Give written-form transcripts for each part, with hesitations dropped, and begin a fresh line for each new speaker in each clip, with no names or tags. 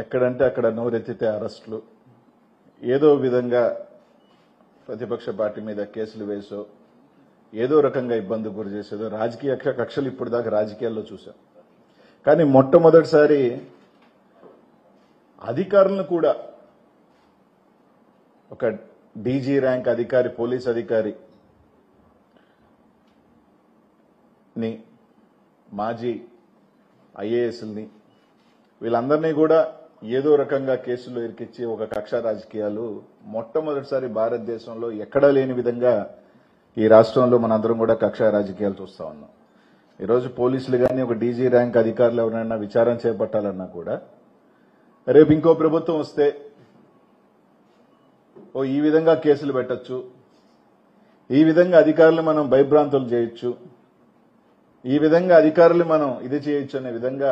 ఎక్కడంటే అక్కడ నోరెత్తితే అరెస్టులు, ఏదో విధంగా ప్రతిపక్ష పార్టీ మీద కేసులు వేసో ఏదో రకంగా ఇబ్బంది గురి చేసేదో రాజకీయ కక్షలు ఇప్పుడు దాకా రాజకీయాల్లో చూసాం. కానీ మొట్టమొదటిసారి అధికారులను కూడా ఒక డీజీ ర్యాంక్ అధికారి, పోలీస్ అధికారి ని, మాజీ ఐఏఎస్ని, వీళ్ళందరినీ కూడా ఏదో రకంగా కేసులు ఇరికిచ్చి ఒక కక్ష రాజకీయాలు మొట్టమొదటిసారి భారతదేశంలో ఎక్కడా లేని విధంగా ఈ రాష్ట్రంలో మనందరం కూడా కక్ష రాజకీయాలు చూస్తా ఉన్నాం. ఈరోజు పోలీసులు కానీ ఒక డీజీ ర్యాంక్ అధికారులు ఎవరైనా విచారణ చేపట్టాలన్నా కూడా రేపు ఇంకో ప్రభుత్వం వస్తే ఈ విధంగా కేసులు పెట్టచ్చు, ఈ విధంగా అధికారులు మనం భయభ్రాంతులు చేయొచ్చు, ఈ విధంగా అధికారులు మనం ఇది చేయొచ్చు అనే విధంగా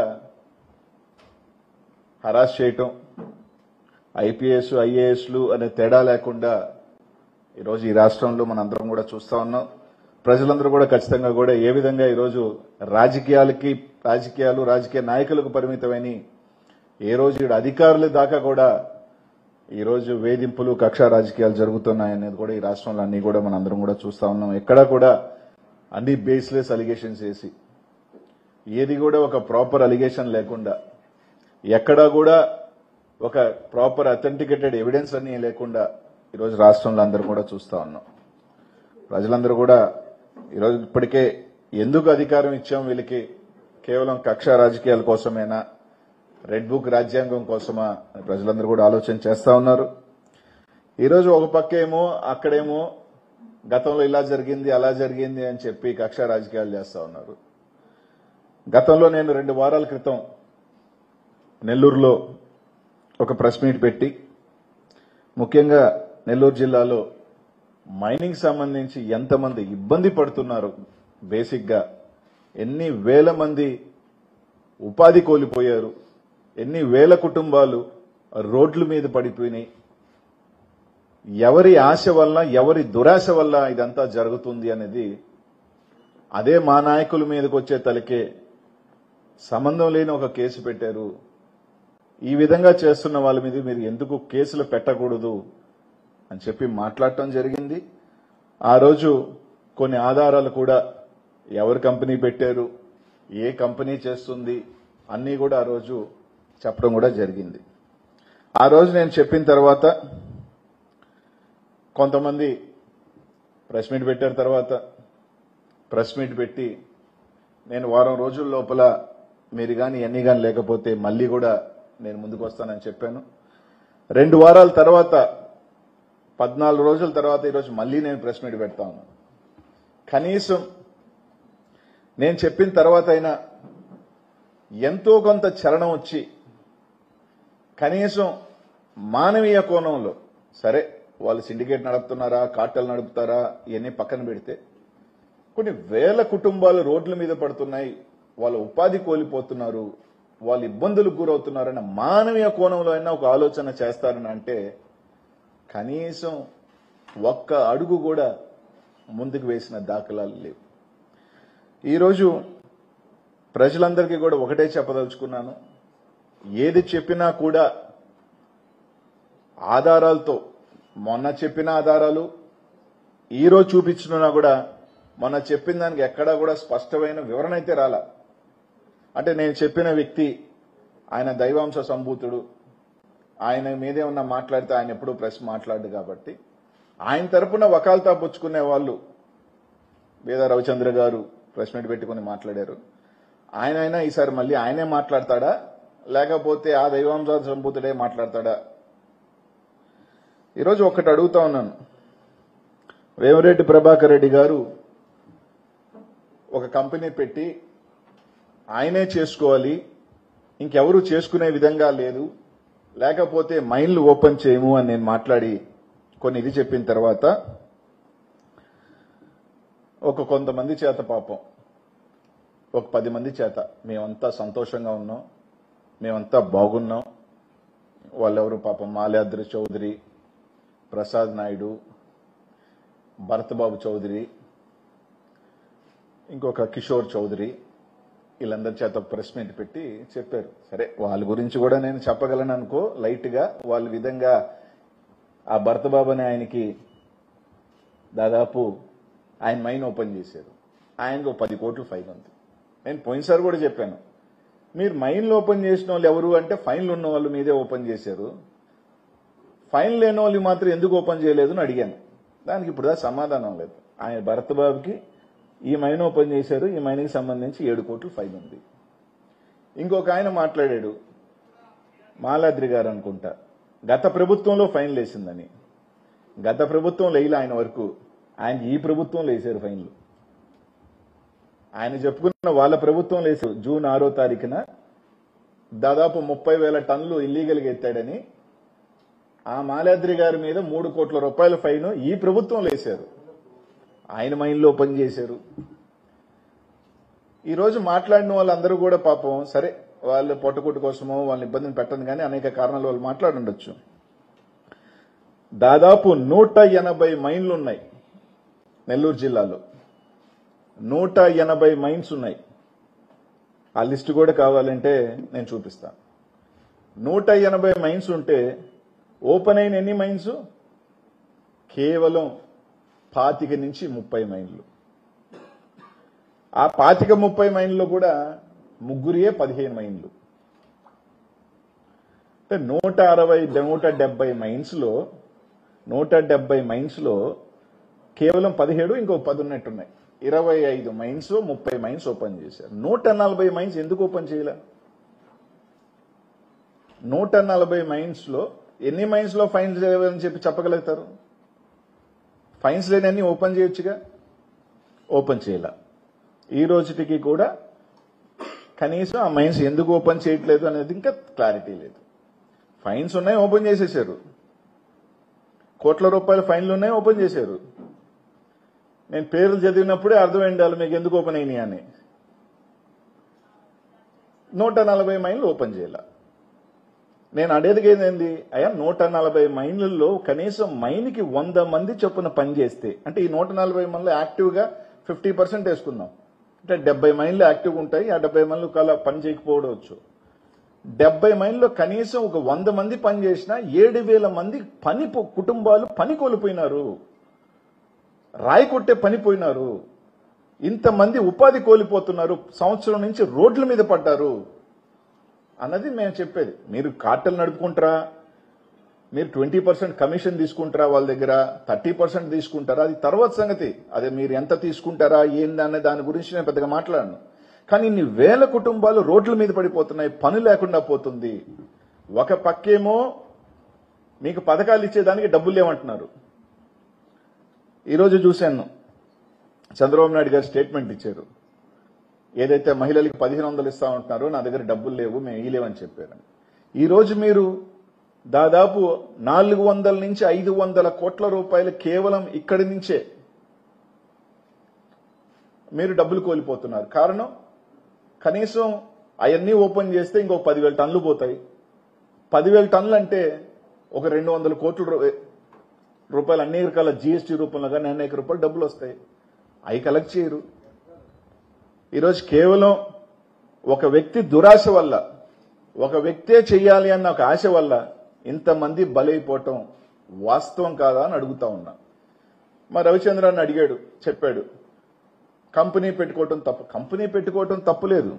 హరాస్ చేయటం, ఐపీఎస్ ఐఏఎస్లు అనే తేడా లేకుండా ఈరోజు ఈ రాష్ట్రంలో మనందరం కూడా చూస్తా ఉన్నాం. ప్రజలందరూ కూడా ఖచ్చితంగా కూడా ఏ విధంగా ఈరోజు రాజకీయాలు రాజకీయ నాయకులకు పరిమితమైన ఏ రోజు అధికారుల దాకా కూడా ఈరోజు వేధింపులు కక్ష రాజకీయాలు జరుగుతున్నాయనేది కూడా ఈ రాష్ట్రంలో అన్ని కూడా మనందరం కూడా చూస్తా ఉన్నాం. ఎక్కడా కూడా అన్ని బేస్లెస్ అలిగేషన్స్ వేసి ఏది కూడా ఒక ప్రాపర్ అలిగేషన్ లేకుండా, ఎక్కడా కూడా ఒక ప్రాపర్ అథెంటికేటెడ్ ఎవిడెన్స్ అన్ని లేకుండా ఈరోజు రాష్ట్రంలో అందరూ కూడా చూస్తా ఉన్నాం. ప్రజలందరూ కూడా ఈరోజు ఇప్పటికే ఎందుకు అధికారం ఇచ్చాం వీళ్ళకి, కేవలం కక్ష రాజకీయాల కోసమేనా, రెడ్ బుక్ రాజ్యాంగం కోసమా అని ప్రజలందరూ కూడా ఆలోచన చేస్తా ఉన్నారు. ఈరోజు ఒక పక్కేమో అక్కడేమో గతంలో ఇలా జరిగింది అలా జరిగింది అని చెప్పి కక్ష రాజకీయాలు చేస్తా ఉన్నారు. గతంలో నేను 2 వారాల క్రితం నెల్లూరులో ఒక ప్రెస్ మీట్ పెట్టి ముఖ్యంగా నెల్లూరు జిల్లాలో మైనింగ్ సంబంధించి ఎంతమంది ఇబ్బంది పడుతున్నారు, బేసిక్గా ఎన్ని వేల మంది ఉపాధి కోల్పోయారు, ఎన్ని వేల కుటుంబాలు రోడ్ల మీద పడిపోయినాయి, ఎవరి ఆశ వల్ల ఎవరి దురాశ వల్ల ఇదంతా జరుగుతుంది అనేది, అదే మా నాయకుల మీదకి వచ్చే తలకే సంబంధం లేని ఒక కేసు పెట్టారు. ఈ విధంగా చేస్తున్న వాళ్ళ మీద మీరు ఎందుకు కేసులు పెట్టకూడదు అని చెప్పి మాట్లాడటం జరిగింది. ఆ రోజు కొన్ని ఆధారాలు కూడా ఎవరు కంపెనీ పెట్టారు, ఏ కంపెనీ చేస్తుంది అన్నీ కూడా ఆ రోజు చెప్పడం కూడా జరిగింది. ఆ రోజు నేను చెప్పిన తర్వాత కొంతమంది ప్రెస్ మీట్ పెట్టారు. తర్వాత ప్రెస్ మీట్ పెట్టి నేను వారం రోజుల లోపల మీరు కానీ ఎన్ని కానీ లేకపోతే మళ్ళీ కూడా నేను ముందుకు వస్తానని చెప్పాను. 2 వారాల తర్వాత 14 రోజుల తర్వాత ఈరోజు మళ్ళీ నేను ప్రెస్ మీట్ పెడతా ఉన్నాను. కనీసం నేను చెప్పిన తర్వాత అయినా ఎంతో కొంత చలనం వచ్చి కనీసం మానవీయ కోణంలో, సరే వాళ్ళు సిండికేట్ నడుపుతున్నారా, కార్టెల్ నడుపుతారా, ఇవన్నీ పక్కన పెడితే కొన్ని వేల కుటుంబాలు రోడ్ల మీద పడుతున్నాయి, వాళ్ళ ఉపాధి కోల్పోతున్నారు, వాళ్ళు ఇబ్బందులకు గురవుతున్నారన్న మానవీయ కోణంలో అయినా ఒక ఆలోచన చేస్తారని అంటే కనీసం ఒక్క అడుగు కూడా ముందుకు వేసిన దాఖలాలు లేవు. ఈరోజు ప్రజలందరికీ కూడా ఒకటే చెప్పదలుచుకున్నాను, ఏది చెప్పినా కూడా ఆధారాలతో, మొన్న చెప్పిన ఆధారాలు ఈరోజు చూపించినా కూడా మొన్న చెప్పిన దానికి ఎక్కడా కూడా స్పష్టమైన వివరణ అయితే రాలా. అంటే నేను చెప్పిన వ్యక్తి ఆయన దైవాంశ సంభూతుడు, ఆయన మీదే ఉన్న మాట్లాడితే ఆయన ఎప్పుడూ ప్రెస్ మాట్లాడు కాబట్టి ఆయన తరపున వకాల్తా పుచ్చుకునే వాళ్ళు వేద రవిచంద్ర గారు ప్రెస్ మీట్ పెట్టుకుని మాట్లాడారు. ఆయనైనా ఈసారి మళ్ళీ ఆయనే మాట్లాడతాడా లేకపోతే ఆ దైవాంశ సంభూతుడే మాట్లాడతాడా? ఈరోజు ఒక్కటి అడుగుతా ఉన్నాను, వేమిరెడ్డి ప్రభాకర్ రెడ్డి గారు ఒక కంపెనీ పెట్టి ఆయనే చేసుకోవాలి, ఇంకెవరూ చేసుకునే విధంగా లేదు, లేకపోతే మైన్లు ఓపెన్ చేయము అని నేను మాట్లాడి కొన్ని ఇది చెప్పిన తర్వాత కొంతమంది చేత పాపం ఒక 10 మంది చేత మేమంతా సంతోషంగా ఉన్నాం, మేమంతా బాగున్నాం, వాళ్ళెవరు పాపం మాల్యాద్రి చౌదరి, ప్రసాద్ నాయుడు, భరతబాబు చౌదరి, ఇంకొక కిషోర్ చౌదరి, వీళ్ళందరి చేత ప్రెస్ మీట్ పెట్టి చెప్పారు. సరే వాళ్ళ గురించి కూడా నేను చెప్పగలను అనుకో, లైట్ గా వాళ్ళ విధంగా ఆ భరత్ బాబు అనే ఆయనకి దాదాపు ఆయన మైన్ ఓపెన్ చేశారు. ఆయనకు 10 కోట్లు ఫైన్ ఉంది. నేను పోయినసారి కూడా చెప్పాను, మీరు మైన్లు ఓపెన్ చేసిన వాళ్ళు ఎవరు అంటే ఫైన్లు ఉన్న వాళ్ళు మీదే ఓపెన్ చేశారు, ఫైన్ లేని వాళ్ళు మాత్రం ఎందుకు ఓపెన్ చేయలేదు అని అడిగాను. దానికి ఇప్పుడు సమాధానం లేదు. ఆయన భరత్ బాబుకి ఈ మైన్ ఓపెన్ చేశారు, ఈ మైన్కి సంబంధించి 7 కోట్లు ఫైన్ ఉంది. ఇంకొక ఆయన మాట్లాడాడు, మాలాద్రి గారు అనుకుంటా, గత ప్రభుత్వంలో ఫైన్లు వేసిందని. గత ప్రభుత్వం లేయిలా ఆయన వరకు, ఆయనకి ఈ ప్రభుత్వంలో వేశారు ఫైన్లు. ఆయన చెప్పుకున్న వాళ్ళ ప్రభుత్వంలో వేశారు. జూన్ 6వ తారీఖున దాదాపు 30,000 టన్నులు ఇల్లీగల్గా ఎత్తాడని ఆ మాలాద్రి గారి మీద 3 కోట్ల రూపాయల ఫైన్ ఈ ప్రభుత్వంలో వేశారు. ఆయన మైండ్లో ఓపెన్ చేశారు. ఈరోజు మాట్లాడిన వాళ్ళందరూ కూడా పాపం సరే వాళ్ళు పొట్టకొట్టు కోసమో వాళ్ళని ఇబ్బందిని పెట్టను కానీ అనేక కారణాలు వాళ్ళు మాట్లాడుండొచ్చు. దాదాపు 180 మైన్లు ఉన్నాయి నెల్లూరు జిల్లాలో. 180 మైన్స్ ఉన్నాయి. ఆ లిస్టు కూడా కావాలంటే నేను చూపిస్తాను. 180 మైన్స్ ఉంటే ఓపెన్ అయిన ఎన్ని మైన్స్? కేవలం 25 నుంచి 30 మైన్లు. ఆ 25-30 మైన్లు కూడా ముగ్గురియే 15 మైన్లు. అంటే 170 మైన్స్ లో కేవలం 17 ఇంకో 10 ఉన్నట్టున్నాయి. 25 మైన్స్ 30 మైన్స్ ఓపెన్ చేశారు. 140 మైన్స్ ఎందుకు ఓపెన్ చేయలే? 140 మైన్స్ లో ఎన్ని మైన్స్ లో ఫైన్స్ లేవని చెప్పగలుగుతారు? ఫైన్స్ లేని ఓపెన్ చేయొచ్చుగా, ఓపెన్ చేయాల. ఈ రోజుకి కూడా కనీసం ఆ మైన్స్ ఎందుకు ఓపెన్ చేయట్లేదు అనేది ఇంకా క్లారిటీ లేదు. ఫైన్స్ ఉన్నాయి, ఓపెన్ చేసేసారు. కోట్ల రూపాయల ఫైన్లు ఉన్నాయి, ఓపెన్ చేశారు. నేను పేర్లు చదివినప్పుడే అర్థమైంది వాళ్ళు మీకు ఎందుకు ఓపెన్ అయినాయి అని. 140 మైన్లు ఓపెన్ చేయాల. నేను అడేదిగా ఏంది అయ్యా, 140 మైన్లలో కనీసం మైన్కి 100 మంది చొప్పున పని చేస్తే, అంటే ఈ 140 మైన్లు యాక్టివ్గా 50% వేసుకుందాం, అంటే 70 మైన్లు యాక్టివ్గా ఉంటాయి. ఆ 70 మైన్లు కలా పని చేయకపోవచ్చు. 70 మైన్లో కనీసం ఒక 100 మంది పని చేసినా 7,000 మంది కుటుంబాలు పని కోల్పోయినారు, రాయి కొట్టే పని పోయినారు. ఇంతమంది ఉపాధి కోల్పోతున్నారు, సంవత్సరం నుంచి రోడ్ల మీద పడ్డారు అన్నది మేము చెప్పేది. మీరు కార్టెల్ నడుపుకుంటారా, మీరు 20% కమిషన్ తీసుకుంటారా, వాళ్ళ దగ్గర 30% తీసుకుంటారా, అది తర్వాత సంగతి. అదే మీరు ఎంత తీసుకుంటారా ఏందనే దాని గురించి నేను పెద్దగా మాట్లాడను. కానీ ఇన్ని వేల కుటుంబాలు రోడ్ల మీద పడిపోతున్నాయి, పని లేకుండా పోతుంది. ఒక పక్కేమో మీకు పథకాలు ఇచ్చేదానికి డబ్బులు లేవంటున్నారు. ఈరోజు చూశాను, చంద్రబాబు నాయుడు గారు స్టేట్మెంట్ ఇచ్చారు, ఏదైతే మహిళలకి 1,500 ఇస్తా ఉంటున్నారో నా దగ్గర డబ్బులు లేవు, మేము ఇయ్యలేమని చెప్పారు. ఈరోజు మీరు దాదాపు 400 నుంచి 500 కోట్ల రూపాయలు కేవలం ఇక్కడి నుంచే మీరు డబ్బులు కోల్పోతున్నారు. కారణం కనీసం అవన్నీ ఓపెన్ చేస్తే ఇంకో 10,000 టన్నులు పోతాయి. 10,000 టన్నులు అంటే ఒక 200 కోట్ల రూపాయలు అన్ని రకాల జీఎస్టీ రూపంలో కానీ అనేక రూపాయలు డబ్బులు వస్తాయి. అవి కలెక్ట్ చేయరు. ఈరోజు కేవలం ఒక వ్యక్తి దురాశ వల్ల, ఒక వ్యక్తే చెయ్యాలి అన్న ఒక ఆశ వల్ల ఇంతమంది బలైపోవటం వాస్తవం కాదా అని అడుగుతా ఉన్నా. మా రవిచంద్రాన్ని అడిగాడు, చెప్పాడు కంపెనీ పెట్టుకోవటం తప్పు. కంపెనీ పెట్టుకోవటం తప్పులేదు,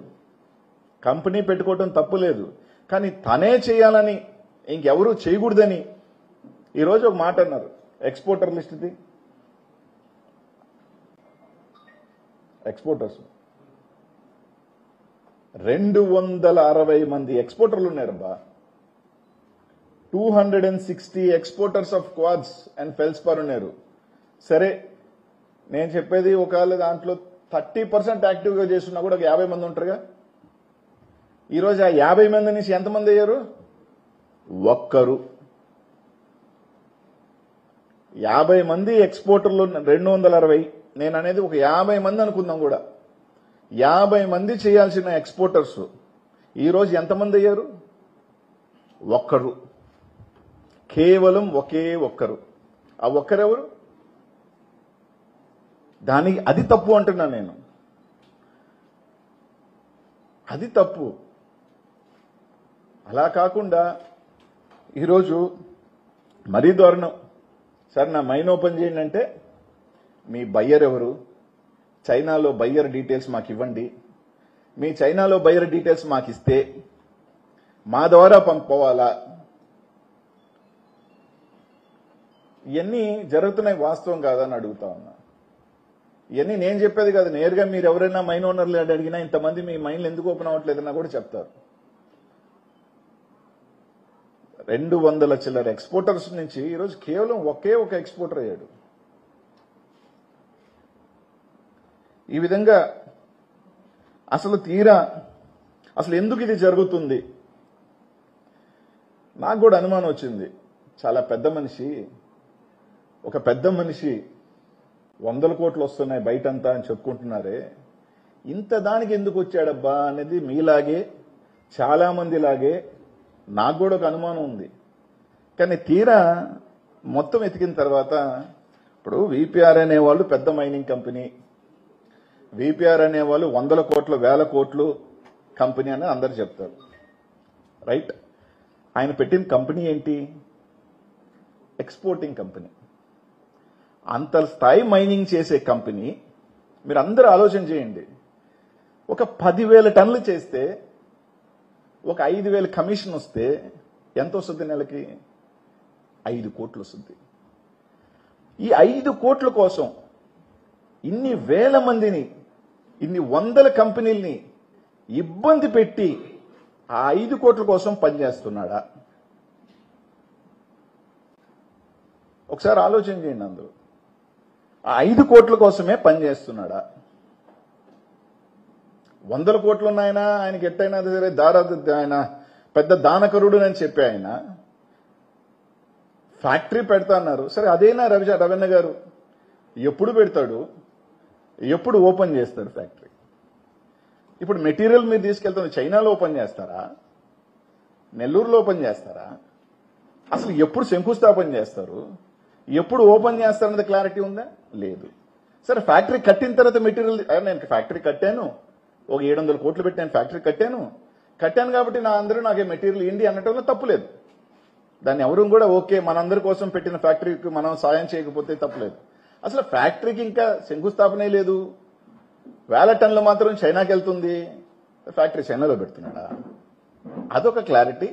కంపెనీ పెట్టుకోవటం తప్పులేదు. కానీ తనే చేయాలని ఇంకెవరూ చేయకూడదని ఈరోజు ఒక మాట అన్నారు. ఎక్స్పోర్టర్ లిస్ట్ది, ఎక్స్పోర్టర్స్ 260 మంది ఎక్స్పోర్టర్లు ఉన్నారబ్బా. 260 exporters of quads and feldspar ఉన్నారు. సరే నేను చెప్పేది, ఒకవేళ దాంట్లో 30% యాక్టివ్గా చేస్తున్నా కూడా ఒక 50 మంది ఉంటారుగా. ఈరోజు ఆ 50 మంది నుంచి ఎంతమంది అయ్యారు? ఒక్కరు. 50 మంది ఎక్స్పోర్టర్లు, 260. నేను అనేది ఒక 50 మంది అనుకుందాం కూడా. 50 మంది చేయాల్సిన ఎక్స్పోర్టర్స్ ఈరోజు ఎంతమంది అయ్యారు? ఒక్కరు. కేవలం ఒకే ఒక్కరు. ఆ ఒక్కరెవరు? దానికి అది తప్పు అంటున్నా నేను. అది తప్పు. అలా కాకుండా ఈరోజు మరీ దారుణం. సార్ నా మైన్ ఓపెన్ చేయండి అంటే మీ బయ్యర్ ఎవరు, చైనాలో బయ్యర్ డీటెయిల్స్ మాకు ఇవ్వండి, మీ చైనాలో బయ్యర్ డీటెయిల్స్ మాకు ఇస్తే మా ద్వారా పంపుకోవాలా. ఇవన్నీ జరుగుతున్నాయి, వాస్తవం కాదని అడుగుతా ఉన్నా. ఇవన్నీ నేను చెప్పేది కాదు, నేరుగా మీరు ఎవరైనా మైన్ ఓనర్లు అడిగినా ఇంతమంది మీ మైన్లు ఎందుకు ఓపెన్ అవ్వట్లేదన్నా కూడా చెప్తారు. 200 చిల్లర ఎక్స్పోర్టర్స్ నుంచి ఈరోజు కేవలం ఒకే ఒక ఎక్స్పోర్టర్ అయ్యాడు. ఈ విధంగా అసలు అసలు ఎందుకు ఇది జరుగుతుంది నాకు కూడా అనుమానం వచ్చింది. చాలా పెద్ద మనిషి, ఒక పెద్ద మనిషి 100 కోట్లు వస్తున్నాయి బయటంతా అని చెప్పుకుంటున్నారే, ఇంత దానికి ఎందుకు వచ్చాడబ్బా అనేది మీలాగే చాలా మందిలాగే నాకు కూడా ఒక అనుమానం ఉంది. కానీ మొత్తం ఎతికిన తర్వాత ఇప్పుడు వీపీఆర్ అనేవాళ్ళు పెద్ద మైనింగ్ కంపెనీ, వీపీఆర్ అనేవాళ్ళు 100 కోట్లు 1000 కోట్లు కంపెనీ అని అందరు చెప్తారు, రైట్. ఆయన పెట్టిన కంపెనీ ఏంటి? Exporting company. అంత స్థాయి మైనింగ్ చేసే కంపెనీ మీరు అందరూ ఆలోచన చేయండి. ఒక 10,000 టన్నులు చేస్తే ఒక 5,000 కమిషన్ వస్తే ఎంత వస్తుంది? నెలకి 5 కోట్లు వస్తుంది. ఈ 5 కోట్ల కోసం ఇన్ని వేల మందిని, ఇన్ని వందల కంపెనీల్ని ఇబ్బంది పెట్టి ఆ 5 కోట్ల కోసం పనిచేస్తున్నాడా? ఒకసారి ఆలోచన చేయండి. అందరూ ఆ 5 కోట్ల కోసమే పనిచేస్తున్నాడా? 100 కోట్లు ఉన్నాయన ఆయనకి ఎట్టయినా సరే ఆయన పెద్ద దానకరుడు అని చెప్పి ఆయన ఫ్యాక్టరీ పెడతా అన్నారు. సరే అదేనా రవీణ గారు ఎప్పుడు పెడతాడు, ఎప్పుడు ఓపెన్ చేస్తాడు ఫ్యాక్టరీ? ఇప్పుడు మెటీరియల్ మీరు తీసుకెళ్తాను చైనాలో ఓపెన్ చేస్తారా, నెల్లూరులో ఓపెన్ చేస్తారా? అసలు ఎప్పుడు శంకుస్థాపన చేస్తారు, ఎప్పుడు ఓపెన్ చేస్తారన్నది క్లారిటీ ఉందా? లేదు. సరే ఫ్యాక్టరీ కట్టిన తర్వాత మెటీరియల్, నేను ఫ్యాక్టరీ కట్టాను, ఒక 700 కోట్లు పెట్టి నేను ఫ్యాక్టరీ కట్టాను కాబట్టి నాకే మెటీరియల్ ఇండి అనటంలో తప్పులేదు. దాన్ని ఎవరు కూడా ఓకే, మనందరి కోసం పెట్టిన ఫ్యాక్టరీకి మనం సాయం చేయకపోతే తప్పులేదు. అసలు ఫ్యాక్టరీకి ఇంకా శంకుస్థాపనే లేదు, 1000 టన్నులు మాత్రం చైనాకి వెళ్తుంది, ఫ్యాక్టరీ చైనాలో పెడుతున్నాడా? అదొక క్లారిటీ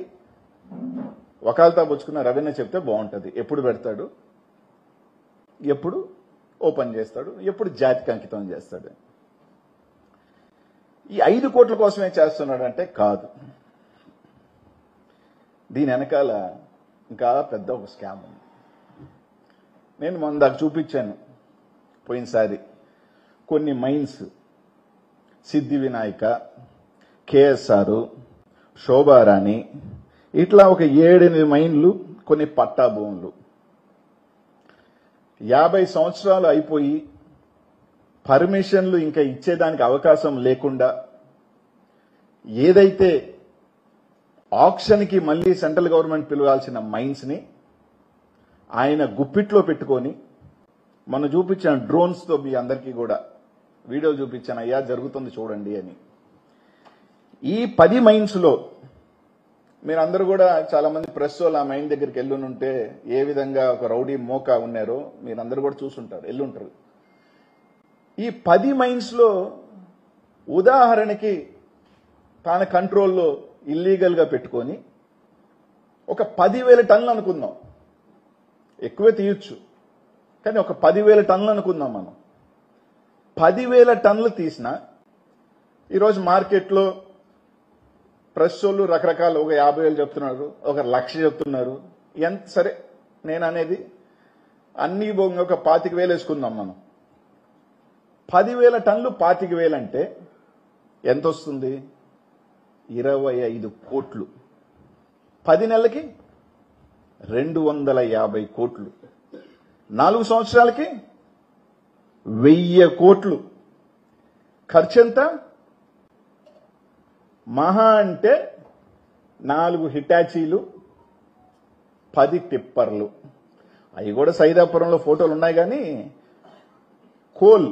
వకాల్తా పుచ్చుకున్న రవీణ చెప్తే బాగుంటుంది. ఎప్పుడు పెడతాడు, ఎప్పుడు ఓపెన్ చేస్తాడు, ఎప్పుడు జాతికి అంకితం చేస్తాడు? ఈ 5 కోట్ల కోసమే చేస్తున్నాడంటే కాదు. దీని వెనకాల ఇంకా పెద్ద ఒక స్కామ్ ఉంది. నేను మొన్న దాకా చూపించాను పోయినసారి కొన్ని మైన్స్, సిద్ధి వినాయక, కేఎస్ఆర్, శోభారాణి, ఇట్లా ఒక 7-8 మైన్లు, కొన్ని పట్టా భూములు 50 సంవత్సరాలు అయిపోయి పర్మిషన్లు ఇంకా ఇచ్చేదానికి అవకాశం లేకుండా ఏదైతే ఆక్షన్కి మళ్ళీ సెంట్రల్ గవర్నమెంట్ పిలవాల్సిన మైన్స్ ని ఆయన గుప్పిట్లో పెట్టుకొని, మనం చూపించాను డ్రోన్స్ తో, మీ అందరికీ కూడా వీడియో చూపించాను, అయ్యా జరుగుతుంది చూడండి అని. ఈ 10 మైన్స్ లో మీరందరూ కూడా చాలా మంది ప్రెస్ వాళ్ళు ఆ మైన్ దగ్గరికి వెళ్ళుంటే ఏ విధంగా ఒక రౌడీ మోకా ఉన్నారో మీరందరూ కూడా చూసుంటారు, వెళ్ళుంటారు. ఈ 10 మైన్స్ లో ఉదాహరణకి తన కంట్రోల్లో ఇల్లీగల్ గా పెట్టుకొని ఒక 10,000 టన్నులు అనుకుందాం, ఎక్కువే తీయొచ్చు కానీ ఒక 10,000 టన్నులు అనుకుందాం మనం. 10,000 టన్నులు తీసిన ఈరోజు మార్కెట్లో ప్రెస్ వాళ్ళు రకరకాల, ఒక 50,000 చెప్తున్నారు, ఒక 1,00,000 చెప్తున్నారు. ఎంత సరే నేను అనేది అన్ని ఒక 25,000 వేసుకుందాం మనం. 10,000 టన్నులు 25,000 అంటే ఎంత వస్తుంది? 25 కోట్లు. 10 నెలలకి 250 కోట్లు, 4 సంవత్సరాలకి 1000 కోట్లు. ఖర్చు ఎంత? మహా అంటే 4 హిటాచీలు, 10 టిప్పర్లు. అవి కూడా సైదాపురంలో ఫోటోలు ఉన్నాయి. కానీ కోల్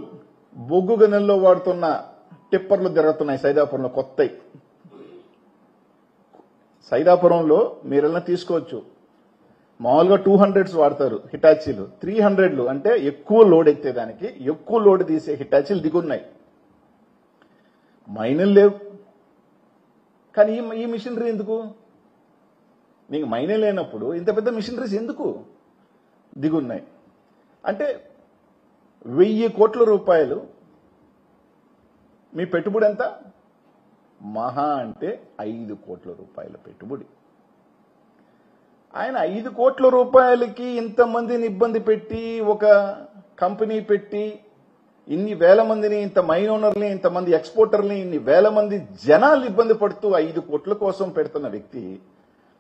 బొగ్గు గనుల్లో వాడుతున్న టిప్పర్లు తిరుగుతున్నాయి సైదాపురంలో కొత్తవి. సైదాపురంలో మీరెలా తీసుకోవచ్చు, మామూలుగా 200s వాడతారు హిటాచీలు, 300లు అంటే ఎక్కువ లోడ్ ఎత్తేదానికి ఎక్కువ లోడ్ తీసే హిటాచీలు దిగున్నాయి. మైనులు లేవు, కానీ ఈ మిషనరీ ఎందుకు? నీకు మైనే లేనప్పుడు ఇంత పెద్ద మిషనరీస్ ఎందుకు దిగున్నాయి? అంటే 1000 కోట్ల రూపాయలు మీ పెట్టుబడి ఎంత? మహా అంటే 5 కోట్ల రూపాయల పెట్టుబడి. ఆయన 5 కోట్ల రూపాయలకి ఇంతమందిని ఇబ్బంది పెట్టి, ఒక కంపెనీ పెట్టి, ఇన్ని వేల మందిని, ఇంత మైన్ ఓనర్ని, ఇంతమంది ఎక్స్పోర్టర్ని, ఇన్ని వేల మంది జనాలు ఇబ్బంది పడుతూ 5 కోట్ల కోసం పెడుతున్న వ్యక్తి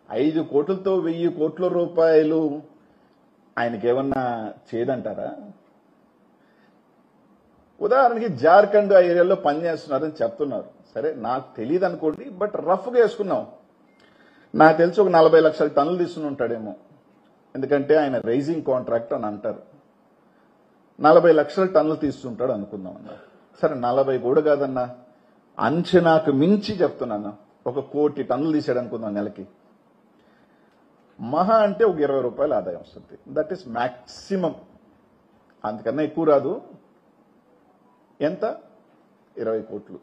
5 కోట్లతో 1000 కోట్ల రూపాయలు ఆయనకేమన్నా చేదంటారా? ఉదాహరణకి జార్ఖండ్ ఆ ఏరియాలో పనిచేస్తున్నారని చెప్తున్నారు. సరే, నాకు తెలియదు అనుకోండి, బట్ రఫ్గా వేసుకున్నాం. నాకు తెలిసి ఒక 40 లక్షల టన్నులు తీసుకుని ఉంటాడేమో, ఎందుకంటే ఆయన రైజింగ్ కాంట్రాక్ట్ అని అంటారు. 40 లక్షల టన్నులు తీస్తుంటాడు అనుకుందాం అన్న. సరే, 40 కూడా కాదన్నా, అంచనాకు మించి చెప్తున్నాను, 1 కోటి టన్నులు తీసాడు అనుకుందాం నెలకి. మహా అంటే ఒక 20 రూపాయల ఆదాయం వస్తుంది. దట్ ఈస్ మ్యాక్సిమం, అంతకన్నా ఎక్కువ రాదు. ఎంత? 20 కోట్లు.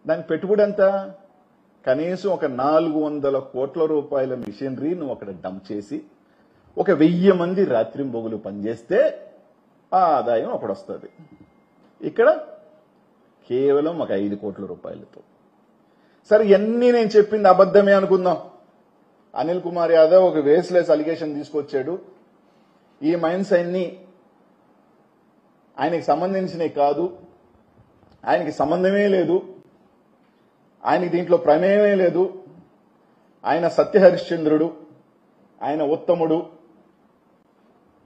దానికి పెట్టుబడి ఎంత? కనీసం ఒక 400 కోట్ల రూపాయల మిషనరీ నువ్వు అక్కడ డంప్ చేసి ఒక 1000 మంది రాత్రింబొగులు పనిచేస్తే ఆ ఆదాయం అప్పుడు వస్తుంది. ఇక్కడ కేవలం ఒక 5 కోట్ల రూపాయలతో. సరే, ఇవన్నీ నేను చెప్పింది అబద్ధమే అనుకుందాం. అనిల్ కుమార్ యాదవ్ ఒక వేస్లెస్ అలిగేషన్ తీసుకొచ్చాడు. ఈ మైన్స్ అన్ని ఆయనకి సంబంధించినవి కాదు, ఆయనకి సంబంధమే లేదు, ఆయనకి దీంట్లో ప్రమేయమే లేదు, ఆయన సత్యహరిశ్చంద్రుడు, ఆయన ఉత్తముడు.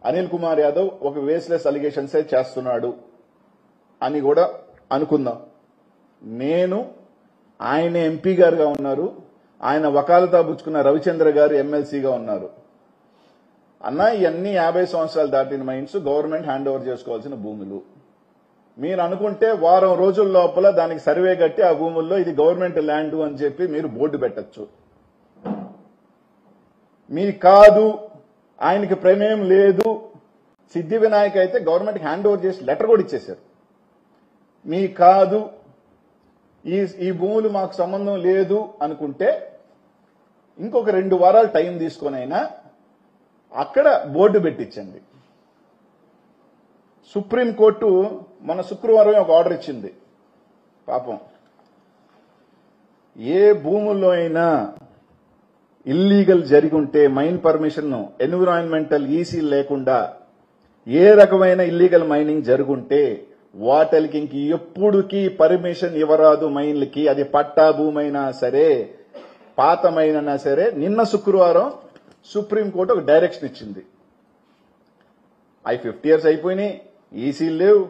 అనిల్ కుమార్ యాదవ్ ఒక వేస్లెస్ అలిగేషన్సే చేస్తున్నాడు అని కూడా అనుకుందాం. నేను ఆయన ఎంపీ గారుగా ఉన్నారు, ఆయన వకాలతా పుచ్చుకున్న రవిచంద్ర గారు ఎమ్మెల్సీగా ఉన్నారు. అన్న, ఇవన్నీ 50 సంవత్సరాలు దాటిన మైన్స్, గవర్నమెంట్ హ్యాండ్ ఓవర్ చేసుకోవాల్సిన భూములు. మీరు అనుకుంటే వారం రోజుల లోపల దానికి సర్వే కట్టి ఆ భూముల్లో ఇది గవర్నమెంట్ ల్యాండ్ అని చెప్పి మీరు బోర్డు పెట్టచ్చు. మీ కాదు, ఆయనకి ప్రమేయం లేదు. సిద్ధి వినాయక్ అయితే గవర్నమెంట్ హ్యాండ్ ఓవర్ చేసి లెటర్ కూడా ఇచ్చేశారు. మీ కాదు, ఈ భూములు మాకు సంబంధం లేదు అనుకుంటే ఇంకొక 2 వారాలు టైం తీసుకొనైనా అక్కడ బోర్డు పెట్టించండి. సుప్రీంకోర్టు మన శుక్రవారం ఒక ఆర్డర్ ఇచ్చింది. పాపం, ఏ భూముల్లో అయినా ఇల్లీగల్ జరిగి ఉంటే, మైన్ పర్మిషన్, ఎన్విరాన్మెంటల్ ఈసీ లేకుండా ఏ రకమైన ఇల్లీగల్ మైనింగ్ జరుగుంటే వాటికి ఇంక ఎప్పుడుకి పర్మిషన్ ఇవ్వరాదు మైన్లకి. అది పట్టా భూమైనా సరే, పాతమైనా సరే. నిన్న శుక్రవారం సుప్రీంకోర్టు ఒక డైరెక్షన్ ఇచ్చింది. 50 years అయిపోయినాయి, ఈసీలు లేవు,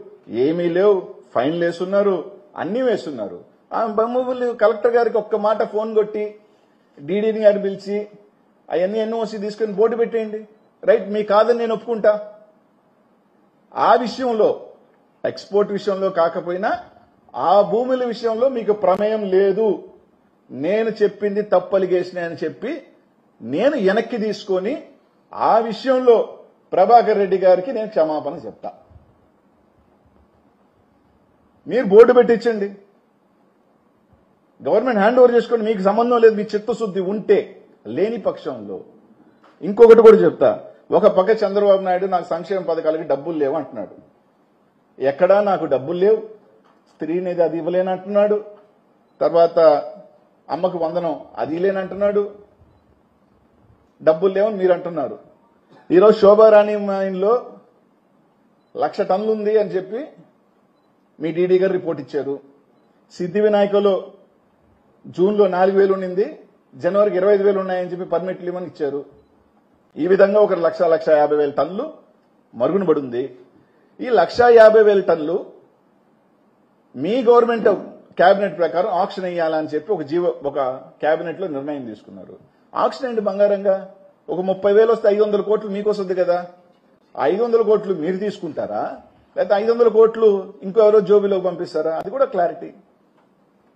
ఏమీ లేవు, ఫైన్లు వేస్తున్నారు, అన్నీ వేస్తున్నారు. ఆ భూములు కలెక్టర్ గారికి ఒక్క మాట ఫోన్ కొట్టి డీడీని గారిని పిలిచి అవన్నీ ఎన్ఓసి తీసుకుని బోర్డు పెట్టేయండి. రైట్, మీ కాదని నేను ఒప్పుకుంటా. ఆ విషయంలో, ఎక్స్పోర్ట్ విషయంలో కాకపోయినా ఆ భూముల విషయంలో మీకు ప్రమేయం లేదు, నేను చెప్పింది తప్పు అలిగేషన్ అని చెప్పి నేను వెనక్కి తీసుకొని ఆ విషయంలో ప్రభాకర్ రెడ్డి గారికి నేను క్షమాపణ చెప్తా. మీరు బోర్డు పెట్టించండి, గవర్నమెంట్ హ్యాండ్ ఓవర్ చేసుకోండి. మీకు సంబంధం లేదు, మీ చిత్తశుద్ధి ఉంటే. లేని పక్షంలో ఇంకొకటి కూడా చెప్తా. ఒక పక్క చంద్రబాబు నాయుడు నాకు సంక్షేమ పథకాలకి డబ్బులు లేవు అంటున్నాడు. ఎక్కడా నాకు డబ్బులు లేవు, స్త్రీనిధి అది ఇవ్వలేనంటున్నాడు, తర్వాత అమ్మకు వందనం అది లేనంటున్నాడు, డబ్బులు లేవని మీరు అంటున్నారు. ఈరోజు శోభారాణి మైన్లో 1,00,000 టన్నులు ఉంది అని చెప్పి మీ డీడీ గారు రిపోర్ట్ ఇచ్చారు. సిద్ధి వినాయకలో జూన్లో 4,000 ఉండింది, జనవరికి 25,000 ఉన్నాయని చెప్పి పర్మిట్లు ఇవ్వని ఇచ్చారు. ఈ విధంగా ఒక 1,50,000 టన్నులు మరుగున పడుంది. ఈ 1,50,000 టన్నులు మీ గవర్నమెంట్ కేబినెట్ ప్రకారం ఆక్షన్ వేయాలని చెప్పి ఒక కేబినెట్ లో నిర్ణయం తీసుకున్నారు. ఆక్షన్ ఏంటి బంగారంగా? ఒక 30,000 వస్తే 500 కోట్లు మీకు వస్తుంది కదా. 500 కోట్లు మీరు తీసుకుంటారా, లేకపోతే 500 కోట్లు ఇంకో ఎవరో జోబీలోకి పంపిస్తారా? అది కూడా క్లారిటీ.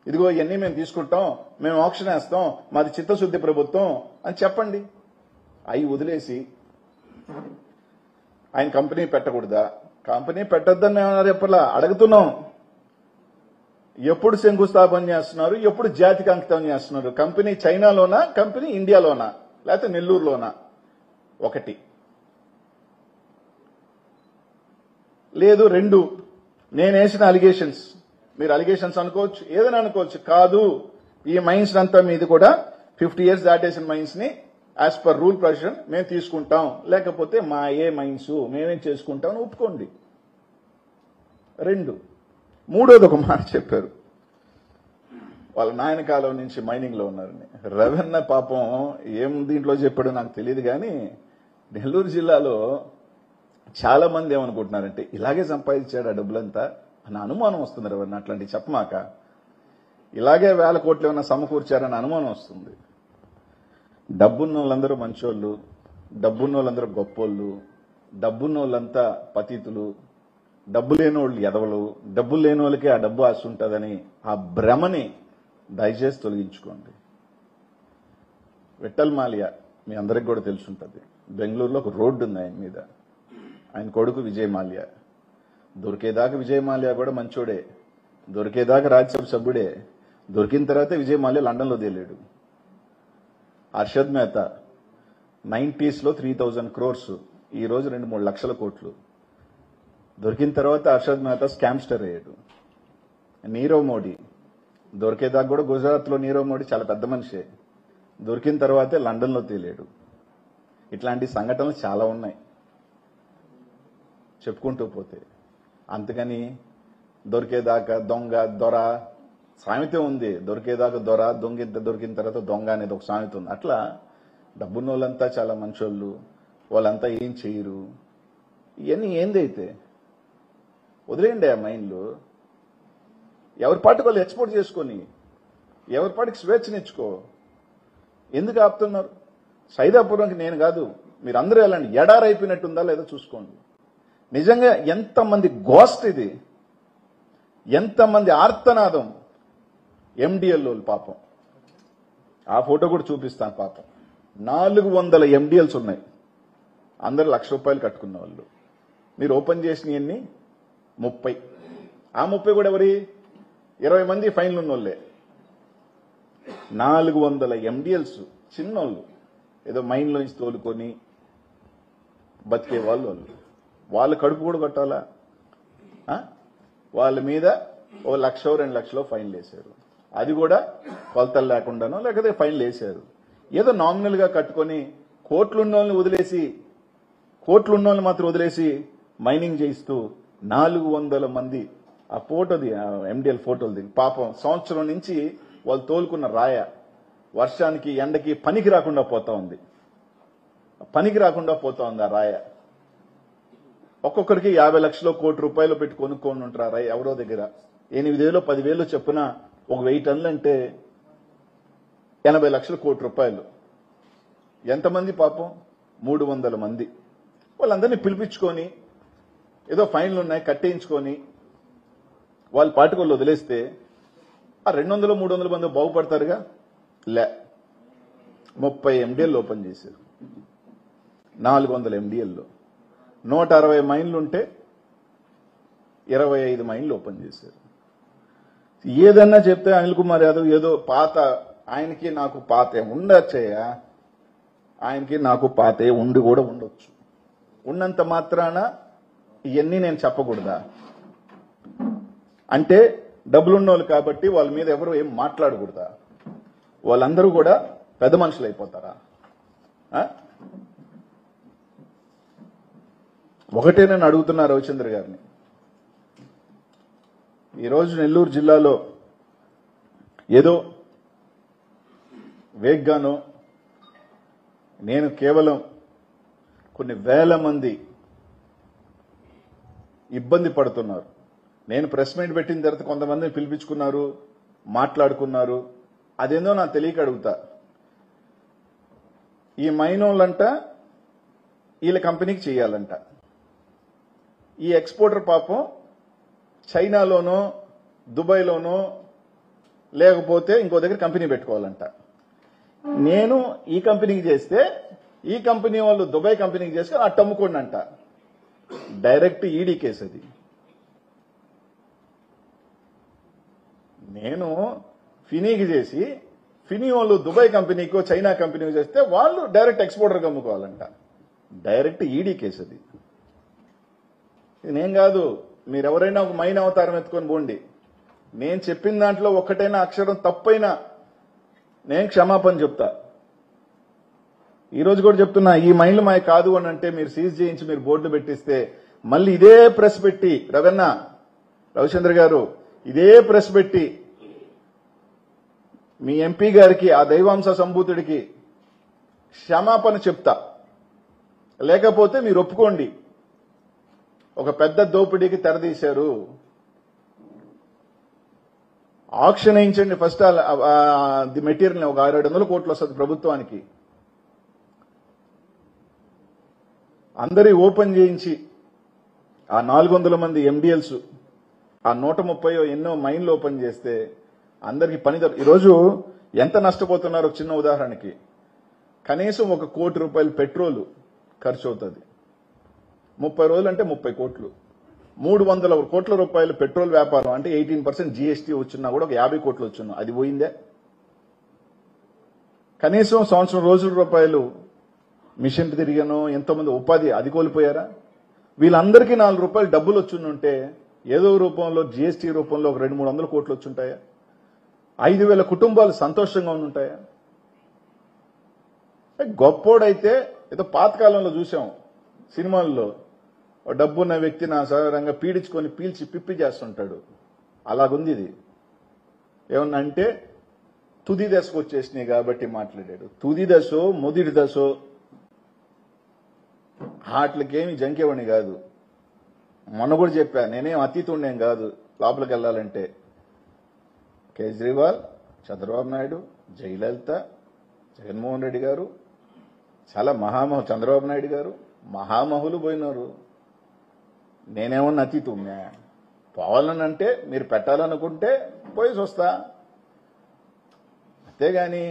ఇదిగో ఇవన్నీ మేము తీసుకుంటాం, మేము ఆక్షన్ వేస్తాం, మాది చిత్తశుద్ధి ప్రభుత్వం అని చెప్పండి. అవి వదిలేసి ఆయన కంపెనీ పెట్టకూడదా? కంపెనీ పెట్టొద్దని మేము రేపలా అడుగుతున్నాం. ఎప్పుడు శంకుస్థాపన చేస్తున్నారు, ఎప్పుడు జాతికి అంకితం చేస్తున్నారు? కంపెనీ చైనాలోనా, కంపెనీ ఇండియాలోనా, లేకపోతే నెల్లూరులోనా? ఒకటి లేదు, రెండు. నేను వేసిన అలిగేషన్స్, మీరు అలిగేషన్స్ అనుకోవచ్చు, ఏదైనా అనుకోవచ్చు. కాదు, ఈ మైన్స్ అంతా మీది కూడా 50 years దాటేసిన మైన్స్ ని యాజ్ పర్ రూల్ ప్రొవిజన్ మేము తీసుకుంటాం, లేకపోతే మా ఏ మైన్స్ మేమేం చేసుకుంటాం అని ఒప్పుకోండి. రెండు. మూడోది ఒక మాట చెప్పారు, వాళ్ళ నాయన కాలం నుంచి మైనింగ్ లో ఉన్నారని. రవణ పాపం ఏం దీంట్లో చెప్పాడో నాకు తెలియదు, కానీ నెల్లూరు జిల్లాలో చాలా మంది ఏమనుకుంటున్నారంటే ఇలాగే సంపాదించాడు ఆ డబ్బులంతా అని అనుమానం వస్తుంది. రవణ అట్లాంటివి చెప్పమాక. ఇలాగే 1000 కోట్లు ఏమన్నా సమకూర్చారని అనుమానం వస్తుంది. డబ్బున్న వాళ్ళందరూ మంచోళ్ళు, డబ్బున్న వాళ్ళందరూ గొప్పోళ్ళు, డబ్బున్న వాళ్ళంతా పతితులు, డబ్బు లేని వాళ్ళు ఎదవలు, డబ్బులు లేని వాళ్ళకి ఆ డబ్బు ఆశ ఉంటుందని ఆ భ్రమని దయచేసి తొలగించుకోండి. విఠల్ మాల్యా మీ అందరికి కూడా తెలుసుంటుంది. బెంగళూరులో ఒక రోడ్డు ఉంది ఆయన మీద. ఆయన కొడుకు విజయ్ మాల్యా. దొరికేదాకా విజయ్ మాల్యా కూడా మంచోడే, దొరికేదాకా రాజ్యసభ సభ్యుడే. దొరికిన తర్వాత విజయ్ మాల్యా లండన్లో తేలేడు. హర్షద్ మెహతా 90s లో 3000 crores, ఈ రోజు 2-3 లక్షల కోట్లు. దొరికిన తర్వాత హర్షద్ మెహతా స్కామ్స్టర్ అయ్యాడు. నీరవ్ మోడీ దొరికేదాకా కూడా గుజరాత్లో నీరవ్ మోడీ చాలా పెద్ద మనిషే, దొరికిన తర్వాతే లండన్లో తేలేడు. ఇట్లాంటి సంఘటనలు చాలా ఉన్నాయి చెప్పుకుంటూ పోతే. అందుకని దొరికేదాకా దొంగ దొర సామెత ఉంది. దొరికేదాకా దొర, దొరికిన తర్వాత దొంగ అనేది ఒక సామెత ఉంది. అట్లా డబ్బున్న వాళ్ళంతా చాలా మంచోళ్ళు, వాళ్ళంతా ఏం చేయరు. ఇవన్నీ ఏందైతే వదిలేయండి ఆ మైండ్లు. ఎవరి పాటికి వాళ్ళు ఎక్స్పోర్ట్ చేసుకొని, ఎవరి పాటికి స్వేచ్ఛనిచ్చుకో. ఎందుకు ఆపుతున్నారు? సైదాపురంకి నేను కాదు, మీరు అందరూ వెళ్ళండి. ఎడారైపోయినట్టుందా లేదో చూసుకోండి. నిజంగా ఎంతమంది గోస్ట్ ఇది, ఎంతమంది ఆర్తనాదం. ఎండిఎల్ పాపం, ఆ ఫోటో కూడా చూపిస్తాను. పాపం 400 MDLs ఉన్నాయి. అందరు ₹1,00,000 కట్టుకున్న వాళ్ళు. మీరు ఓపెన్ చేసినవన్నీ 30. ఆ 30 కూడా ఎవరి? 20 మంది ఫైన్లు ఉన్న వాళ్ళే. 400 MDLs చిన్నోళ్ళు, ఏదో మైండ్లోంచి తోలుకొని బతికే వాళ్ళు. వాళ్ళ కడుపు కూడా కట్టాలా? వాళ్ళ మీద ఓ 1,00,000 2 లక్షలు ఫైన్లు వేశారు. అది కూడా కొలతలు లేకుండానో లేకపోతే ఫైన్లు వేశారు. ఏదో నామినల్ గా కట్టుకొని కోట్లున్నోళ్ళని మాత్రం వదిలేసి మైనింగ్ చేయిస్తూ 400 మంది. ఆ ఫోటోది, MDL ఫోటోది. పాపం సంవత్సరం నుంచి వాళ్ళు తోలుకున్న రాయ వర్షానికి ఎండకి పనికి రాకుండా పోతా ఉంది. ఆ రాయ. ఒక్కొక్కరికి 50 లక్షలు ₹1,00,000 పెట్టి కొనుక్కొని ఉంటారు ఆ రాయ ఎవరో దగ్గర. 8,000 10,000 చెప్పున ఒక 1000 టన్నులు అంటే 80 లక్షలు ₹1,00,000. ఎంతమంది? పాపం 300 మంది. వాళ్ళందరినీ పిలిపించుకొని ఏదో ఫైన్లు ఉన్నాయి కట్టేయించుకొని వాళ్ళ పాటికోళ్ళు వదిలేస్తే ఆ 200-300 మంది బాగుపడతారుగా? లే, 30 MDL ఓపెన్ చేశారు. 400 MDLలో 160 మైన్లు ఉంటే 25 మైన్లు ఓపెన్ చేశారు. ఏదన్నా చెప్తే అనిల్ కుమార్ యాదవ్ ఏదో పాత, ఆయనకి నాకు పాతే ఉండొచ్చయ్యా, ఆయనకి నాకు పాతే ఉండి కూడా ఉండొచ్చు. ఉన్నంత మాత్రాన ఇవన్నీ నేను చెప్పకూడదా? అంటే డబ్బులున్నోళ్ళు కాబట్టి వాళ్ళ మీద ఎవరు ఏం మాట్లాడకూడదా? వాళ్ళందరూ కూడా పెద్ద మనుషులు అయిపోతారా? ఒకటే నేను అడుగుతున్నా రవిచంద్ర గారిని. ఈరోజు నెల్లూరు జిల్లాలో ఏదో వేగ్గానో నేను కేవలం కొన్ని వేల మంది ఇబ్బంది పడుతున్నారు. నేను ప్రెస్ మీట్ పెట్టిన తర్వాత కొంతమందిని పిలిపించుకున్నారు, మాట్లాడుకున్నారు. అదేందో నాకు తెలియక అడుగుతా. ఈ మైనోళ్ళంట వీళ్ళ కంపెనీకి చేయాలంట. ఈ ఎక్స్పోర్టర్ పాపం చైనాలోనో దుబాయ్లోనో లేకపోతే ఇంకో దగ్గర కంపెనీ పెట్టుకోవాలంట. నేను ఈ కంపెనీకి చేస్తే ఈ కంపెనీ వాళ్ళు దుబాయ్ కంపెనీకి చేస్తే అట్టు అమ్ముకోండి అంట. డైరెక్ట్ ఈడీ కేసు అది. నేను ఫినీకి చేసి ఫినీ వాళ్ళు దుబాయ్ కంపెనీకో చైనా కంపెనీకి చేస్తే వాళ్ళు డైరెక్ట్ ఎక్స్పోర్టర్కి అమ్ముకోవాలంట. డైరెక్ట్ ఈడీ కేసు అది. ఇది నేను కాదు, మీరెవరైనా ఒక మైన్ అవతారం ఎత్తుకొని పోండి. నేను చెప్పిన దాంట్లో ఒక్కటైనా అక్షరం తప్పైనా నేను క్షమాపణ చెప్తా. ఈ రోజు కూడా చెప్తున్నా, ఈ మైన్లు మాయ కాదు అని అంటే మీరు సీజ్ చేయించి మీరు బోర్డులు పెట్టిస్తే మళ్ళీ ఇదే ప్రెస్ పెట్టి రవిచంద్ర గారు ఇదే ప్రెస్ పెట్టి మీ ఎంపీ గారికి ఆ దైవాంశ సంభూతుడికి క్షమాపణ చెప్తా. లేకపోతే మీరు ఒప్పుకోండి, ఒక పెద్ద దోపిడీకి తెరదీశారు. ఆక్షన్ వేయించండి ఫస్ట్ ది మెటీరియల్. ఒక 600 కోట్లు వస్తుంది ప్రభుత్వానికి. అందరి ఓపెన్ చేయించి ఆ 400 మంది ఎండిఎల్స్ ఆ 130 ఎన్నో మైన్లు ఓపెన్ చేస్తే అందరికి పని. ఈరోజు ఎంత నష్టపోతున్నారో చిన్న ఉదాహరణకి, కనీసం 1 కోటి రూపాయలు పెట్రోల్ ఖర్చు అవుతుంది. 30 రోజులు అంటే 30 కోట్లు. 300 కోట్ల రూపాయలు పెట్రోల్ వ్యాపారం అంటే 18% జీఎస్టీ వచ్చినా కూడా ఒక 50 కోట్లు వచ్చినా అది పోయిందే. కనీసం సంవత్సరం రోజుల రూపాయలు మిషన్ తిరిగానో ఎంతోమంది ఉపాధి అది కోల్పోయారా? వీళ్ళందరికీ 4 రూపాయలు డబ్బులు వచ్చుంటే ఏదో రూపంలో జీఎస్టీ రూపంలో ఒక 200-300 కోట్లు వచ్చుంటాయా? 5,000 కుటుంబాలు సంతోషంగా ఉంటాయా? గొప్పోడైతే ఏదో పాతకాలంలో చూసాం సినిమాల్లో, డబ్బున్న వ్యక్తిని సాధారణంగా పీడించుకొని పీల్చి పిప్పి చేస్తుంటాడు. అలాగుంది ఇది. ఏమన్నా అంటే తుది దశకు వచ్చేసినాయి కాబట్టి మాట్లాడాడు. తుది దశో మొదటి దశో వాటికేమి జంకేవాణి కాదు. మొన్న కూడా చెప్పా, నేనేం అతీతుండేం కాదు లోపలికి వెళ్ళాలంటే. కేజ్రీవాల్, చంద్రబాబు నాయుడు, జయలలిత, జగన్మోహన్ రెడ్డి గారు, చాలా చంద్రబాబు నాయుడు గారు మహామహులు పోయినారు. నేనేమన్నా అతీతున్నా? పోవాలనంటే మీరు పెట్టాలనుకుంటే పోయేసి వస్తా. అంతేగాని